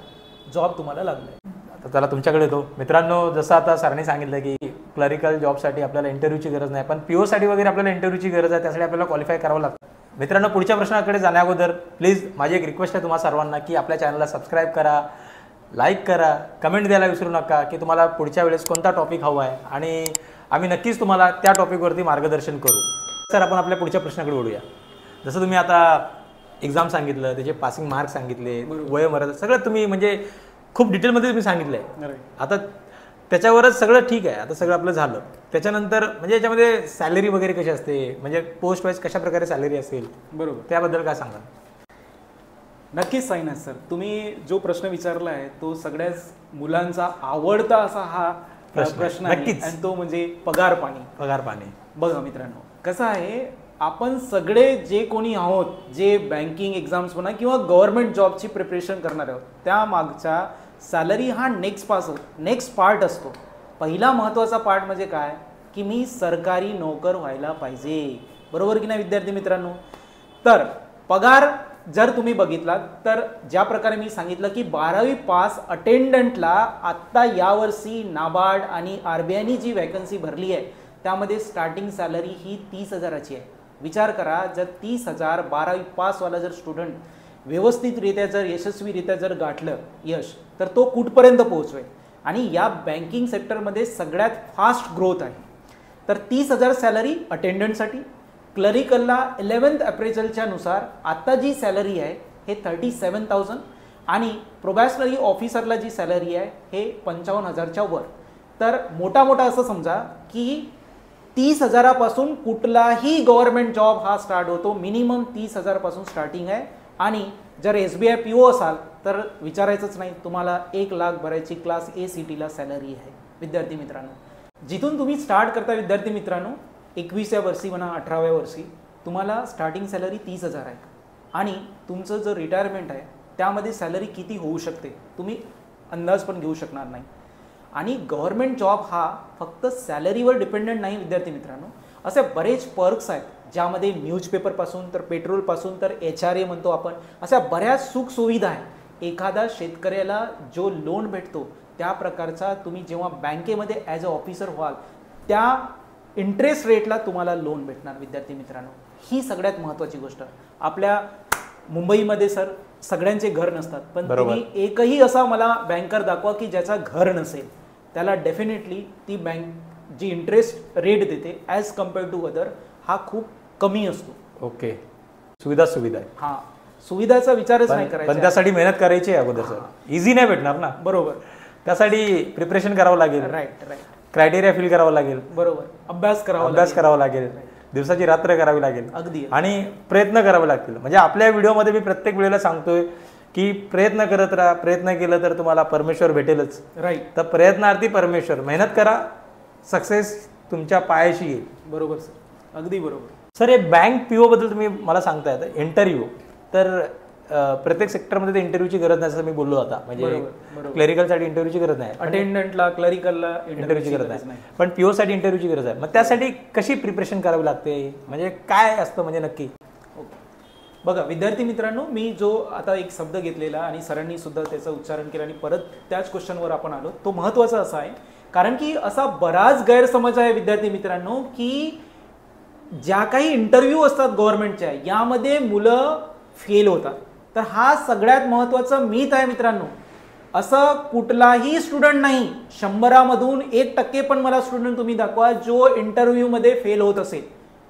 जॉब तुम्हाला लागलाय. आता त्याला तुमच्याकडे येतो. मित्रांनो, जसं आता सरांनी सांगितलं की क्लरिकल जॉबसाठी आपल्याला इंटरव्ह्यूची गरज नाही, पण पीओसाठी वगैरे आपल्याला इंटरव्ह्यूची गरज आहे, त्यासाठी आपल्याला क्वालिफाय करावं लागतं. मित्रांनो, पुढच्या प्रश्नाकडे जाण्याअगोदर प्लीज माझी एक रिक्वेस्ट आहे तुम्हाला सर्वांना की आपल्या चॅनलला सबस्क्राईब करा, लाईक करा, कमेंट द्यायला विसरू नका की तुम्हाला पुढच्या वेळेस कोणता टॉपिक हवा आहे आणि आम्ही नक्कीच तुम्हाला त्या टॉपिकवरती मार्गदर्शन करू. सर, आपण आपल्या पुढच्या प्रश्नाकडे वळूया. जसं तुम्ही आता एक्झाम सांगितलं, त्याचे पासिंग मार्क्स सांगितले, वय मर्यादा सगळं तुम्ही म्हणजे खूप डिटेलमध्ये तुम्ही सांगितलं आहे. आता त्याच्यावरच सगळं ठीक आहे, आता सगळं आपलं झालं. त्याच्यानंतर म्हणजे याच्यामध्ये सॅलरी वगैरे कशी असते, म्हणजे पोस्ट वाईज कशा प्रकारे सॅलरी असेल, बरोबर, त्याबद्दल काय सांगा. नक्कीच साईनाथ सर, तुम्ही जो प्रश्न विचारला आहे तो सगळ्याच मुलांचा आवडता असा हा प्रश्न आहे आणि तो म्हणजे पगार पाणी. बघा मित्रांनो, कसं आहे, आपण सगळे जे कोणी आहोत, जे बँकिंग एक्झाम्स म्हणा किंवा गव्हर्नमेंट जॉबची प्रिपरेशन करणार आहोत, त्या मागचा सॅलरी हा नेक्स्ट पार्ट असतो. पहिला महत्त्वाचा पार्ट म्हणजे काय की मी सरकारी नोकर व्हायला पाहिजे. बरोबर की नाही विद्यार्थी मित्रांनो? तर पगार जर तुम्ही बघितलात तर ज्या प्रकारे मी सांगितलं की 12वी पास अटेंडंटला आत्ता यावर्षी नाबार्ड आणि RBIनी जी वॅकन्सी भरली आहे त्यामध्ये स्टार्टिंग सॅलरी ही 30,000ची आहे. विचार करा, जर 30,000 12वी पासवाला जर स्टुडंट व्यवस्थितरित्या जर यशस्वीरित्या जर गाठलं यश, तर तो कुठपर्यंत पोहोचवेल. आणि या बँकिंग सेक्टरमध्ये सगळ्यात फास्ट ग्रोथ आहे. तर 30,000 सॅलरी अटेंडंटसाठी. क्लरिकलला 11th अप्रेझलच्या नुसार आता जी सॅलरी आहे हे 37,000 आणि प्रोबॅशनरी ऑफिसरला जी सॅलरी आहे हे 55,000च्या वर. तर मोठा असं समजा की 30,000पासून कुठलाही गव्हर्नमेंट जॉब हा स्टार्ट होतो. मिनिमम 30,000पासून स्टार्टिंग आहे. आणि जर SBI PO असाल तर विचारायचंच नाही, तुम्हाला 1 लाख भरायची क्लास A सिटीला सॅलरी आहे. विद्यार्थी मित्रांनो, जिथून तुम्ही स्टार्ट करता विद्यार्थी मित्रांनो 21व्या वर्षी म्हणा 18व्या वर्षी तुम्हाला स्टार्टिंग सॅलरी 30,000 आहे. आणि तुमचं जो रिटायरमेंट आहे त्यामध्ये सॅलरी किती होऊ शकते तुम्ही अंदाज पण घेऊ शकणार नाही. आणि गव्हर्नमेंट जॉब हा फक्त सॅलरीवर डिपेंडंट नाही विद्यार्थी मित्रांनो. असे बरेच पर्क्स आहेत ज्यामध्ये न्यूजपेपरपासून तर पेट्रोलपासून तर HRA म्हणतो आपण, अशा बऱ्याच सुखसुविधा आहेत. एखादा शेतकऱ्याला जो लोन भेटतो त्या प्रकारचा तुम्ही जेव्हा बँकेमध्ये ॲज अ ऑफिसर व्हाल त्या इंटरेस्ट रेटला तुम्हाला लोन भेटणार विद्यार्थी मित्रांनो. ही सगळ्यात महत्त्वाची गोष्ट. आपल्या मुंबईमध्ये सर सगळ्यांचे घर नसतात, पण तुम्ही एकही असा मला बँकर दाखवा की ज्याचा घर नसेल, त्याला डेफिनेटली ती बँक जी इंटरेस्ट रेट देते ॲज कम्पेअर टू अदर हा खूप कमी असतो. ओके, सुविधा आहे. हा, सुविधाचा विचारच नाही करायचा, पण त्यासाठी मेहनत करायची आहे अगोदर सर. इझी नाही भेटणार ना. बरोबर. त्यासाठी प्रिपरेशन करावं लागेल. राईट. क्रायटेरिया फिल करावं लागेल. बरोबर. अभ्यास करावा लागेल. दिवसाची रात्र करावी लागेल. अगदी. आणि प्रयत्न करावे लागतील. म्हणजे आपल्या व्हिडिओमध्ये मी प्रत्येक वेळेला सांगतोय की प्रयत्न करत राहा. प्रयत्न केलं तर तुम्हाला परमेश्वर भेटेलच. राईट. तर प्रयत्नार्थी परमेश्वर. मेहनत करा, सक्सेस तुमच्या पायाशी येईल. बरोबर सर, अगदी बरोबर. सर, हे बँक PO बद्दल तुम्ही मला सांगताय इंटरव्ह्यू, तर प्रत्येक सेक्टरमध्ये ते इंटरव्ह्यूची गरज नाही असं मी बोललो आता. म्हणजे क्लरिकलसाठी इंटरव्ह्यूची गरज नाही, अटेंडंटला क्लरिकलला इंटरव्ह्यूची गरज नाही, पण POसाठी इंटरव्ह्यूची गरज आहे. मग त्यासाठी कशी प्रिपरेशन करावी लागते, म्हणजे काय असतं म्हणजे नक्की? बघा विद्यार्थी मित्रांनो, मी जो आता एक शब्द घेतलेला आणि सरांनी सुद्धा त्याचं उच्चारण केलं आणि परत त्याच क्वेश्चनवर आपण आलो, तो महत्त्वाचा असा आहे. कारण की असा बराच गैरसमज आहे विद्यार्थी मित्रांनो की ज्या काही इंटरव्ह्यू असतात गव्हर्नमेंटच्या यामध्ये मुलं फेल होतात. तर हा सगळ्यात महत्त्वाचं मिथ आहे मित्रांनो. असं कुठलाही स्टुडंट नाही, 100मधून 1% पण मला स्टुडंट तुम्ही दाखवा जो इंटरव्ह्यूमध्ये फेल होत असेल.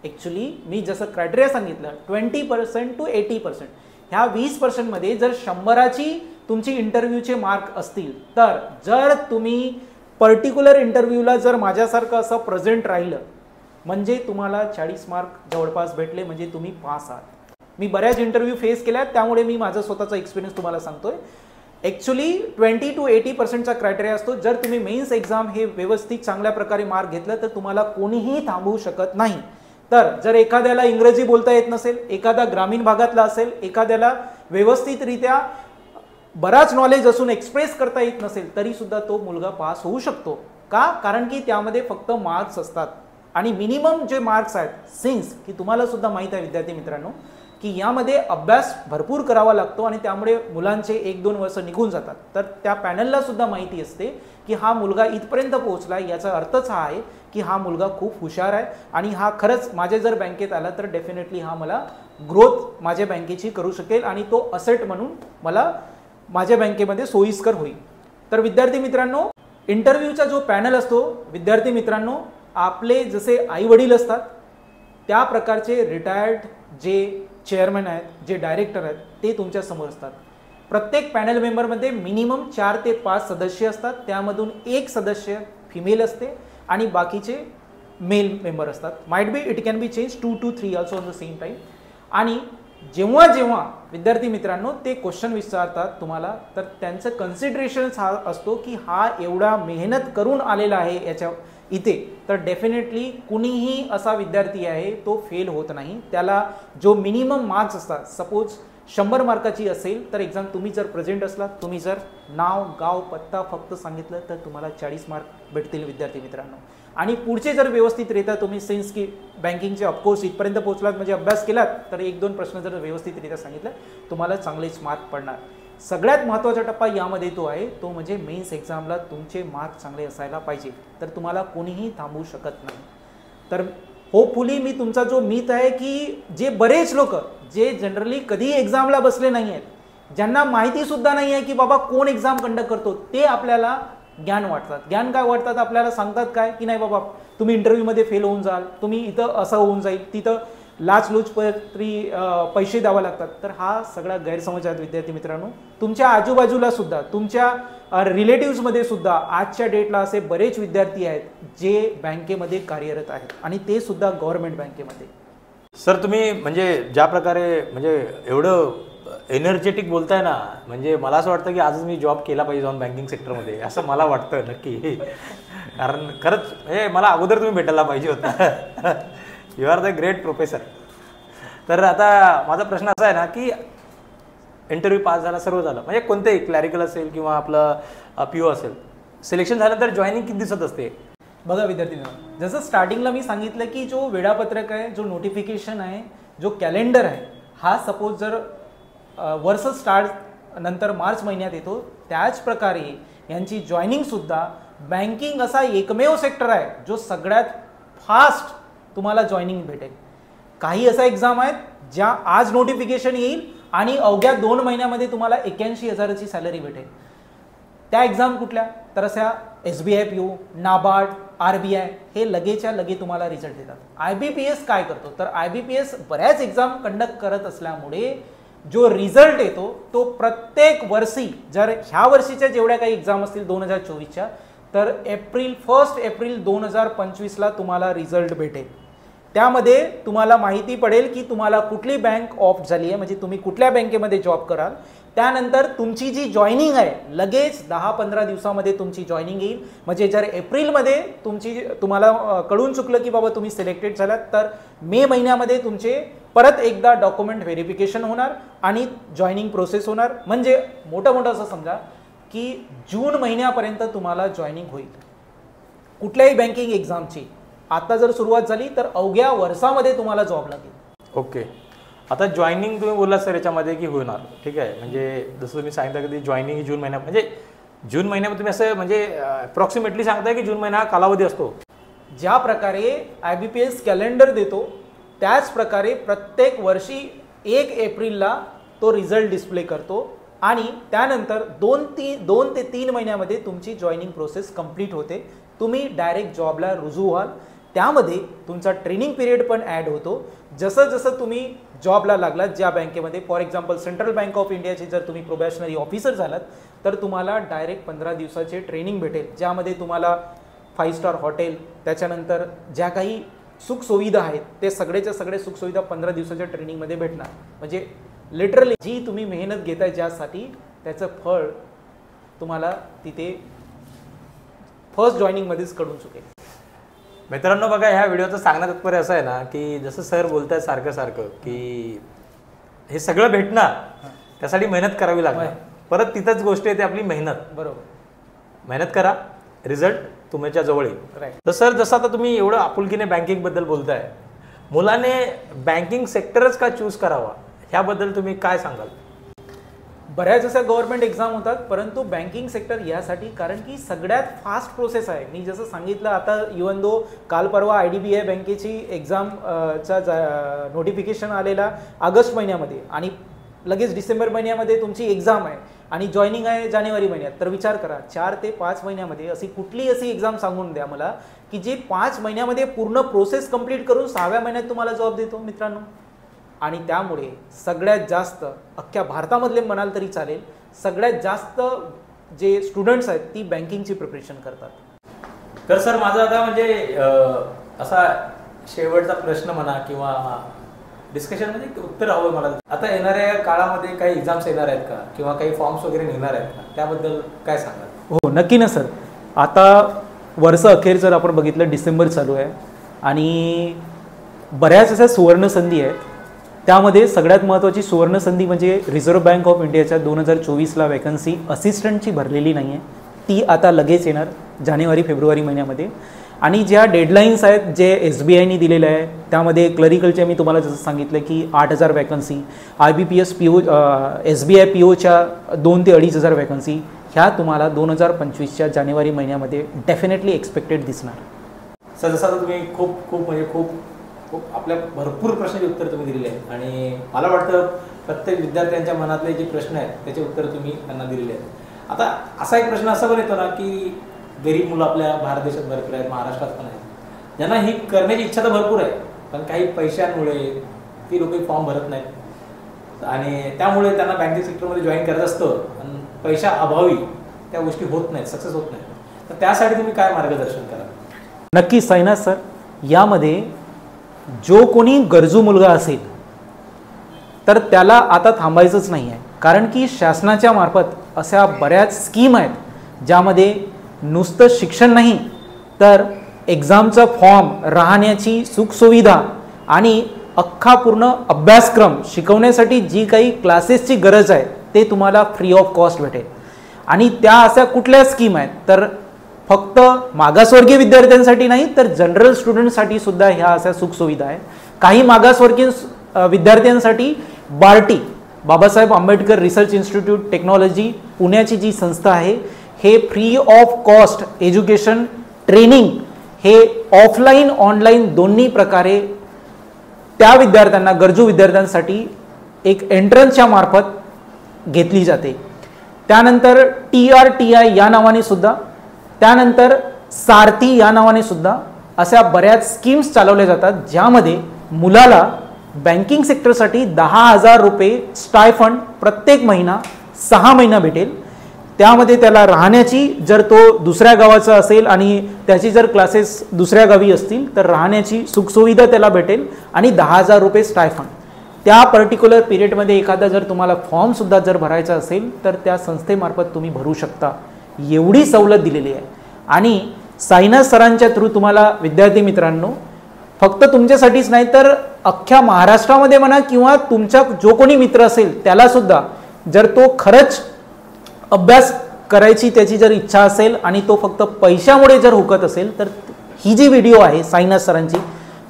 ॲक्च्युली मी जसं क्रायटेरिया सांगितलं 20% to 80%, ह्या 20%मध्ये जर 100ची तुमची इंटरव्ह्यूचे मार्क असतील, तर जर तुम्ही पर्टिक्युलर इंटरव्ह्यूला जर माझ्यासारखं असं प्रेझेंट राहिलं म्हणजे तुम्हाला 40 मार्क जवळपास भेटले म्हणजे तुम्ही पास आहात. मी बऱ्याच इंटरव्ह्यू फेस केल्यात, त्यामुळे मी माझा स्वतःचा एक्सपिरियन्स तुम्हाला सांगतोय. ॲक्च्युली 20 to 80%चा क्रायटेरिया असतो. जर तुम्ही मेन्स एक्झाम हे व्यवस्थित चांगल्या प्रकारे मार्क घेतलं तर तुम्हाला कोणीही थांबवू शकत नाही. तर जर एखाद्याला इंग्रजी बोलता येत नसेल, एखादा ग्रामीण भागातला असेल, एखाद्याला व्यवस्थितरित्या बराच नॉलेज असून एक्सप्रेस करता येत नसेल, तरी सुद्धा तो मुलगा पास होऊ शकतो. का? कारण की त्यामध्ये फक्त मार्क्स असतात आणि मिनिमम जे मार्क्स आहेत, सिन्स की तुम्हाला सुद्धा माहीत आहे विद्यार्थी मित्रांनो की यामध्ये अभ्यास भरपूर करावा लागतो आणि त्यामुळे मुलांचे 1-2 वर्ष निघून जातात. तर त्या पॅनलला सुद्धा माहिती असते की हा मुलगा इथपर्यंत पोहोचला, याचा अर्थच हा आहे की हा मुलगा खूप हुशार आहे आणि हा खरंच माझ्या जर बँकेत आला तर डेफिनेटली हा मला ग्रोथ माझ्या बँकेची करू शकेल आणि तो असेट म्हणून मला माझ्या बँकेमध्ये सोयीस्कर होईल. तर विद्यार्थी मित्रांनो, इंटरव्ह्यूचा जो पॅनल असतो विद्यार्थी मित्रांनो, आपले जसे आई वडील असतात त्या प्रकारचे रिटायर्ड जे चेअरमॅन आहेत, जे डायरेक्टर आहेत, ते तुमच्या समोर असतात. प्रत्येक पॅनल मेंबरमध्ये मिनिमम 4 ते 5 सदस्य असतात. त्यामधून 1 सदस्य फिमेल असते आणि बाकीचे मेल मेंबर असतात. Might be it can be change 2 to 3 also on the same time. आणि जेव्हा जेव्हा विद्यार्थी मित्रांनो ते क्वेश्चन विचारतात तुम्हाला, तर त्यांचं कन्सिडरेशन हा असतो की हा एवढा मेहनत करून आलेला आहे याच्या इथे, तर डेफिनेटली कुणीही असा विद्यार्थी आहे तो फेल होत नाही. त्याला जो मिनिमम मार्क्स असतात, सपोज 100 मार्काची असेल तर एक्झाम तुम्ही जर प्रेझेंट असलात, तुम्ही जर नाव गाव पत्ता फक्त सांगितलं तर तुम्हाला 40 मार्क भेटतील विद्यार्थी मित्रांनो. आणि पुढचे जर व्यवस्थितरित्या तुम्ही सेन्स की बँकिंगचे ऑफकोर्स इथपर्यंत पोहोचलात म्हणजे अभ्यास केलात तर 1-2 प्रश्न जर व्यवस्थितरित्या सांगितलं तुम्हाला चांगलेच मार्क पडणार. सगळ्यात महत्त्वाचा टप्पा यामध्ये तो आहे, तो म्हणजे मेन्स एक्झामला तुमचे मार्क चांगले असायला पाहिजे, तर तुम्हाला कोणीही थांबवू शकत नाही. तर होपफुली मी तुमचा जो मिथ आहे की जे बरेच लोक जे जनरली कधी एक्झामला बसले नाही आहेत, ज्यांना माहितीसुद्धा नाही आहे की बाबा कोण एक्झाम कंडक्ट करतो, ते आपल्याला ज्ञान वाटतात. ज्ञान काय वाटतात आपल्याला, सांगतात काय की नाही बाबा तुम्ही इंटरव्ह्यूमध्ये फेल होऊन जाल, तुम्ही इथं असं होऊन जाईल, तिथं लाचलुचपत्री पैसे द्यावे लागतात. तर हा सगळा गैरसमज आहेत विद्यार्थी मित्रांनो. तुमच्या आजूबाजूला सुद्धा, तुमच्या रिलेटिव्समध्ये सुद्धा आजच्या डेटला असे बरेच विद्यार्थी आहेत जे बँकेमध्ये कार्यरत आहेत आणि ते सुद्धा गव्हर्नमेंट बँकेमध्ये. सर तुम्ही म्हणजे ज्या प्रकारे म्हणजे एवढं एनर्जेटिक बोलताय ना, म्हणजे मला असं वाटतं की आजच मी जॉब केला पाहिजे जाऊन बँकिंग सेक्टरमध्ये, असं मला वाटतं नक्की. कारण खरंच हे मला अगोदर तुम्ही भेटायला पाहिजे होता. You are the great professor. तर आता माझा प्रश्न असा आहे ना की इंटरव्ह्यू पास झाला, सर्व झालं, म्हणजे कोणतेही क्लॅरिकल असेल किंवा आपलं पी ओ असेल, सिलेक्शन झाल्यानंतर जॉईनिंग किती दिवसात असते? बघा विद्यार्थी, जसं स्टार्टिंगला मी सांगितलं की जो वेळापत्रक आहे, जो नोटिफिकेशन आहे, जो कॅलेंडर आहे, हा सपोज जर वर्ष स्टार्ट नंतर मार्च महिन्यात येतो, त्याच प्रकारे यांची जॉईनिंगसुद्धा बँकिंग असा एकमेव सेक्टर आहे जो सगळ्यात फास्ट तुम्हाला जॉईनिंग भेटेल. काही असा एक्झाम आहेत ज्या आज नोटिफिकेशन येईल आणि अवघ्या 2 महिन्यामध्ये तुम्हाला 81,000ची सॅलरी भेटेल. त्या एक्झाम कुठल्या, तर अशा SBI PO, नाबार्ड, RBI हे लगेच्या लगे तुम्हाला रिझल्ट देतात. IBPS काय करतो, तर IBPS बऱ्याच एक्झाम कंडक्ट करत असल्यामुळे जो रिझल्ट येतो तो प्रत्येक वर्षी, जर ह्या वर्षीच्या जेवढ्या काही एक्झाम असतील 2024च्या, तर 1 एप्रिल 2025ला तुम्हाला रिझल्ट भेटेल. त्यामध्ये तुम्हाला माहिती पडेल की तुम्हाला कुठली बँक ऑफ झाली आहे, म्हणजे तुम्ही कुठल्या बँकेमध्ये जॉब कराल. त्यानंतर तुमची जी जॉईनिंग आहे लगेच 10-15 दिवसामध्ये तुमची जॉईनिंग येईल. म्हणजे जर एप्रिलमध्ये तुम्हाला कळून चुकलं की बाबा तुम्ही सिलेक्टेड झालात, तर मे महिन्यामध्ये तुमचे परत एकदा डॉक्युमेंट व्हेरिफिकेशन होणार आणि जॉईनिंग प्रोसेस होणार. म्हणजे मोठं असं समजा की जून महिन्यापर्यंत तुम्हाला जॉईनिंग होईल कुठल्याही बँकिंग एक्झामची. आता जर सुरुवात झाली तर अवघ्या वर्षामध्ये तुम्हाला जॉब लागेल. ओके, आता जॉईनिंग तुम्ही बोलला सर याच्यामध्ये की होणार, ठीक आहे. म्हणजे जसं तुम्ही सांगितलं की जॉईनिंग ही जून महिन्यात, म्हणजे जून महिन्यामध्ये तुम्ही असं म्हणजे अप्रॉक्सिमेटली सांगताय की जून महिना हा कालावधी असतो. ज्या प्रकारे IBPS कॅलेंडर देतो त्याच प्रकारे प्रत्येक वर्षी 1 एप्रिलला तो रिझल्ट डिस्प्ले करतो आणि त्यानंतर 2 ते 3 महिन्यामध्ये तुमची जॉईनिंग प्रोसेस कंप्लीट होते. तुम्ही डायरेक्ट जॉबला रुजू व्हाल. त्यामध्ये तुमचा ट्रेनिंग पिरियड पण ॲड होतो. जसं तुम्ही जॉबला लागलात ज्या बँकेमध्ये, for example central bank of इंडियाचे जर तुम्ही प्रोबॅशनरी ऑफिसर झालात, तर तुम्हाला डायरेक्ट 15 दिवसाचे ट्रेनिंग भेटेल, ज्यामध्ये तुम्हाला 5 स्टार हॉटेल, त्याच्यानंतर ज्या काही सुखसुविधा आहेत ते सगळेच्या सगळे सुखसुविधा 15 दिवसाच्या ट्रेनिंगमध्ये भेटणार. म्हणजे लिटरली जी तुम्ही मेहनत घेताय ज्यासाठी, त्याचं फळ तुम्हाला तिथे फर्स्ट जॉईनिंगमध्येच कळून चुकेल. मित्रांनो बघा, ह्या व्हिडिओचं सांगण्यात तात्पर्य असं आहे ना की जसं सर बोलत आहेत सारखं की हे सगळं भेटणार, त्यासाठी मेहनत करावी लागणार. परत तिथंच गोष्ट येते आपली मेहनत. बरोबर, मेहनत करा, रिझल्ट तुमच्या जवळ येईल. राईट. तर सर जसं आता तुम्ही एवढं आपुलकीने बँकिंगबद्दल बोलताय, मुलाने बँकिंग सेक्टरच का चूज करावा ह्याबद्दल तुम्ही काय सांगाल? बऱ्याच अशा गव्हर्नमेंट एक्झाम होतात, परंतु बँकिंग सेक्टर यासाठी कारण की सगळ्यात फास्ट प्रोसेस आहे. मी जसं सांगितलं, आता इवन दो काल परवा IDBI बँकेची एक्झामचा नोटिफिकेशन आलेला ऑगस्ट महिन्यामध्ये आणि लगेच डिसेंबर महिन्यामध्ये तुमची एक्झाम आहे आणि जॉईनिंग आहे जानेवारी महिन्यात. तर विचार करा, 4 ते 5 महिन्यामध्ये कुठली अशी एक्झाम सांगून द्या मला की जी 5 महिन्यामध्ये पूर्ण प्रोसेस कंप्लीट करून 6व्या महिन्यात तुम्हाला जॉब देतो मित्रांनो. आणि त्यामुळे सगळ्यात जास्त अख्ख्या भारतामधले म्हणाल तरी चालेल, सगळ्यात जास्त जे स्टुडंट्स आहेत ती बँकिंगची प्रिपरेशन करतात. तर सर माझा आता म्हणजे असा शेवटचा प्रश्न म्हणा किंवा डिस्कशनमध्ये उत्तर हवं मला. आता येणाऱ्या काळामध्ये काही एक्झाम्स येणार आहेत का किंवा काही फॉर्म्स वगैरे निघणार आहेत का, त्याबद्दल काय सांगाल? हो नक्की ना सर. आता वर्ष अखेर जर आपण बघितलं, डिसेंबर चालू आहे आणि बऱ्याच अशा सुवर्णसंधी आहेत. त्यामध्ये सगळ्यात महत्त्वाची सुवर्णसंधी म्हणजे रिझर्व्ह बँक ऑफ इंडियाच्या 2024ला वॅकन्सी असिस्टंटची भरलेली नाही आहे, ती आता लगेच येणार जानेवारी-फेब्रुवारी महिन्यामध्ये. आणि ज्या डेडलाईन्स आहेत जे SBIने दिलेल्या आहे, त्यामध्ये क्लरिकलच्या मी तुम्हाला जसं सांगितलं की 8,000 वॅकन्सी, IBPS PO SBI POच्या 2 ते 2,500 वॅकन्सी ह्या तुम्हाला 2025च्या जानेवारी महिन्यामध्ये डेफिनेटली एक्सपेक्टेड दिसणार. सर जसं तुम्ही खूप आपल्या भरपूर प्रश्नाची उत्तर तुम्ही दिलेली आहेत आणि मला वाटतं प्रत्येक विद्यार्थ्यांच्या मनातले जे प्रश्न आहेत त्याचे उत्तर तुम्ही त्यांना दिलेले आहेत. आता असा एक प्रश्न असा पण येतो ना की गरीब मुलं आपल्या भारत देशात भरपूर आहेत, महाराष्ट्रात पण आहेत, ज्यांना ही करण्याची इच्छा तर भरपूर आहे पण काही पैशांमुळे ती लोक फॉर्म भरत नाहीत आणि त्यामुळे त्यांना बँकिंग सेक्टरमध्ये जॉईन करायचं असतं आणि पैशा अभावी त्या गोष्टी होत नाहीत, सक्सेस होत नाहीत. तर त्यासाठी तुम्ही काय मार्गदर्शन करा? नक्की साईनाथ सर, यामध्ये जो कोणी गरजू मुलगा असेल तर त्याला आता थांबायचंच नाही आहे, कारण की शासनाच्या मार्फत अशा बऱ्याच स्कीम आहेत ज्यामध्ये नुसतं शिक्षण नाही तर एक्झामचा फॉर्म, राहण्याची सुखसुविधा आणि अख्खा पूर्ण अभ्यासक्रम शिकवण्यासाठी जी काही क्लासेसची गरज आहे ते तुम्हाला फ्री ऑफ कॉस्ट भेटेल. आणि त्या अशा कुठल्या स्कीम आहेत तर फक्त मागासवर्गीय विद्यार्थ्यांसाठी नाही तर जनरल स्टुडंटसाठी सुद्धा ह्या अशा सुखसुविधा आहेत. काही मागासवर्गीय विद्यार्थ्यांसाठी Barti, Babasaheb Ambedkar research institute technology पुण्याची जी संस्था आहे, हे free of cost education training हे ऑफलाईन ऑनलाईन दोन्ही प्रकारे त्या विद्यार्थ्यांना, गरजू विद्यार्थ्यांसाठी एक एंट्रन्सच्या मार्फत घेतली जाते. त्यानंतर TRTI या नावाने सुद्धा, त्यानंतर सारथी या नावाने सुद्धा अशा बऱ्याच स्कीम्स चालवल्या जातात ज्यामध्ये मुलाला बँकिंग सेक्टरसाठी 10,000 रुपये स्टायफंड प्रत्येक महिना 6 महिना भेटेल. त्यामध्ये त्याला राहण्याची, जर तो दुसऱ्या गावाचा असेल आणि त्याची जर क्लासेस दुसऱ्या गावी असतील तर राहण्याची सुखसुविधा त्याला भेटेल आणि 10,000 रुपये स्टायफंड. त्या पर्टिक्युलर पिरियडमध्ये एखादा जर तुम्हाला फॉर्मसुद्धा जर भरायचा असेल तर त्या संस्थेमार्फत तुम्ही भरू शकता. एवढी सवलत दिलेली आहे. आणि साईनाथ सरांच्या थ्रू तुम्हाला विद्यार्थी मित्रांनो, फक्त तुमच्यासाठीच नाही तर अख्ख्या महाराष्ट्रामध्ये म्हणा किंवा तुमचा जो कोणी मित्र असेल त्यालासुद्धा, जर तो खरंच अभ्यास करायची त्याची जर इच्छा असेल आणि तो फक्त पैशामुळे जर हुकत असेल तर ही जी व्हिडिओ आहे साईनाथ सरांची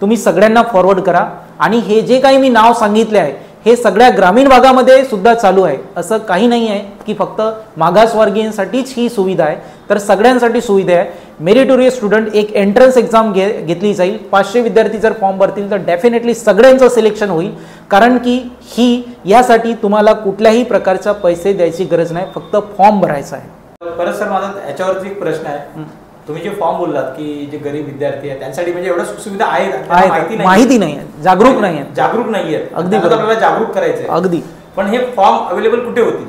तुम्ही सगळ्यांना फॉरवर्ड करा. आणि हे जे काही मी नाव सांगितले आहे हे सगळ्या ग्रामीण भागामध्ये सुद्धा चालू आहे. असं काही नाही आहे की फक्त मागासवर्गीयांसाठीच ही सुविधा आहे, तर सगळ्यांसाठी सुविधा आहे. मेरिटोरियस स्टुडंट एक एंट्रन्स एक्झाम घेतली जाईल. 500 विद्यार्थी जर फॉर्म भरतील तर डेफिनेटली सगळ्यांचं सिलेक्शन होईल, कारण की ही यासाठी तुम्हाला कुठल्याही प्रकारचा पैसे द्यायची गरज नाही, फक्त फॉर्म भरायचा आहे. परत सर माझा याच्यावरती एक प्रश्न आहे. तुम्ही जे फॉर्म बोललात की जे गरीब विद्यार्थी आहेत त्यांसाठी म्हणजे एवढ्या सुविधा आहेत, माहिती नाही आहे, जागरूक नाही आहेत. अगदी आपल्याला जागरूक करायचं आहे. अगदी. पण हे फॉर्म अवेलेबल कुठे होतील?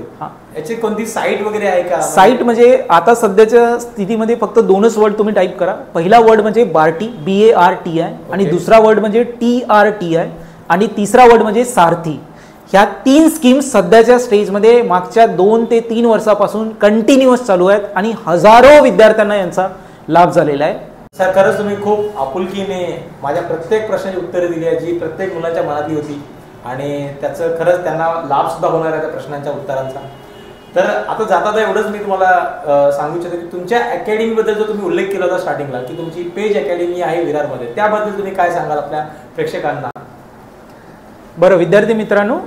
याची कोणती साईट वगैरे आहे का? साईट म्हणजे आता सध्याच्या स्थितीमध्ये फक्त 2च वर्ड तुम्ही टाईप करा. पहिला वर्ड म्हणजे बार्टी, BARTI, आणि दुसरा वर्ड म्हणजे TRTI, आणि तिसरा वर्ड म्हणजे सारथी. ह्या 3 स्कीम्स सध्याच्या स्टेजमध्ये मागच्या 2 ते 3 वर्षापासून कंटिन्युअस चालू आहेत आणि हजारो विद्यार्थ्यांना यांचा लाभ झालेला आहे. सर खरंच तुम्ही खूप आपुलकीने माझ्या प्रत्येक प्रश्नाची उत्तरे दिली आहे जी प्रत्येक मुलांच्या मनातली होती आणि त्याचं खरंच त्यांना लाभ सुद्धा होणार आहे त्या प्रश्नांच्या उत्तरांचा. तर आता जाता एवढंच मी तुम्हाला सांगू इच्छितो की तुमच्या अकॅडमीबद्दल जो तुम्ही उल्लेख केला होता स्टार्टिंगला की तुमची पेज अकॅडमी आहे विरारमध्ये, त्याबद्दल तुम्ही काय सांगाल आपल्या प्रेक्षकांना? बरं विद्यार्थी मित्रांनो,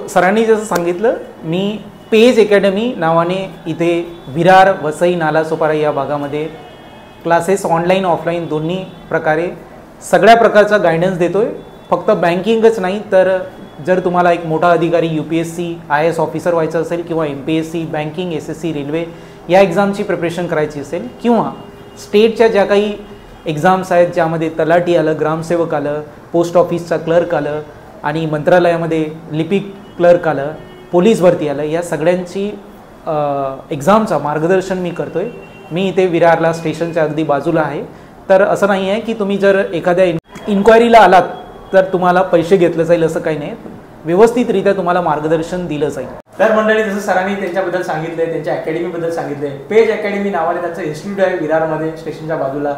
सरांनी जसं सांगितलं, मी पेज अकॅडमी नावाने इथे विरार, वसई, नालासोपारा या भागामध्ये क्लासेस ऑनलाईन ऑफलाईन दोन्ही प्रकारे सगळ्या प्रकारचा गायडन्स देतोय. फक्त बँकिंगच नाही तर जर तुम्हाला एक मोठा अधिकारी UPSC IAS ऑफिसर व्हायचं असेल किंवा MPSC, बँकिंग, SSC, रेल्वे या एक्झामची प्रिपरेशन करायची असेल किंवा स्टेटच्या ज्या काही एक्झाम्स आहेत ज्यामध्ये तलाठी आलं, ग्रामसेवक आलं, पोस्ट ऑफिसचा क्लर्क आलं आणि मंत्रालयामध्ये लिपिक क्लर्क आलं, पोलीस भरती आलं, या सगळ्यांची एक्झामचा मार्गदर्शन मी करतोय. मी इथे विरारला स्टेशनच्या अगदी बाजूला आहे. तर असं नाही आहे की तुम्ही जर एखाद्या इन्क्वायरीला आलात तर तुम्हाला पैसे घेतले जाईल, असं काही नाही. व्यवस्थितरित्या तुम्हाला मार्गदर्शन दिलं जाईल. तर मंडळी, जसं सरांनी त्यांच्याबद्दल सांगितलंय, त्यांच्या अकॅडमीबद्दल सांगितलंय, पेज अकॅडमी नावाने त्यांचं इन्स्टिट्यूट आहे विरारमध्ये स्टेशनच्या बाजूला.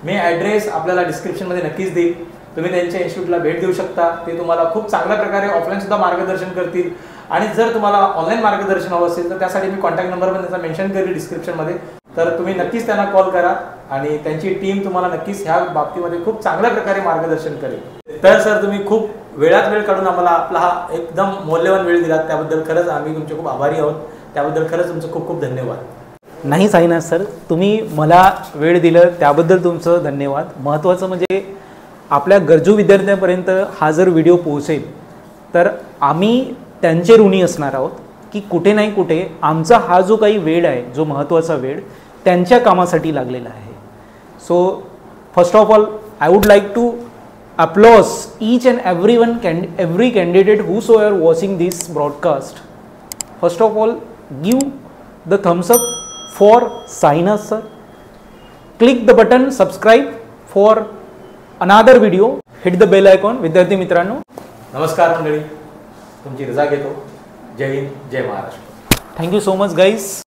मी ॲड्रेस आपल्याला डिस्क्रिप्शनमध्ये नक्कीच देईल. तुम्ही त्यांच्या इन्स्टिट्यूटला भेट देऊ शकता. ते तुम्हाला खूप चांगल्या प्रकारे ऑफलाईन सुद्धा मार्गदर्शन करतील. आणि जर तुम्हाला ऑनलाईन मार्गदर्शन हवं असेल तर त्यासाठी मी कॉन्टॅक्ट नंबर पण त्यांचा मेन्शन करेल डिस्क्रिप्शनमध्ये. तर तुम्ही नक्कीच त्यांना कॉल करा आणि त्यांची टीम तुम्हाला नक्कीच ह्या बाबतीमध्ये खूप चांगल्या प्रकारे मार्गदर्शन करेल. तर सर तुम्ही खूप वेळात वेळ काढून आम्हाला आपला हा एकदम मौल्यवान वेळ दिला, त्याबद्दल खरंच आम्ही तुमचे खूप आभारी आहोत. त्याबद्दल खरंच तुमचं खूप खूप धन्यवाद. नाही साईनाथ सर, तुम्ही मला वेळ दिलं त्याबद्दल तुमचं धन्यवाद. महत्त्वाचं म्हणजे आपल्या गरजू विद्यार्थ्यांपर्यंत हा जर व्हिडिओ पोहोचेल तर आम्ही त्यांचे ऋणी असणार आहोत की कुठे नाही कुठे आमचा हा जो काही वेळ आहे, जो महत्त्वाचा वेळ त्यांच्या कामासाठी लागलेला आहे. So first of all I would like to applause each and every candidate whosoever watching this broadcast. First of all, give the thumbs up for Sainath sir. Click the button subscribe for another video. Hit the bell icon. विद्यार्थी मित्रांनो, नमस्कार मंडळी, तुमची रजा घेतो. जय हिंद, जय Maharashtra. thank you so much guys.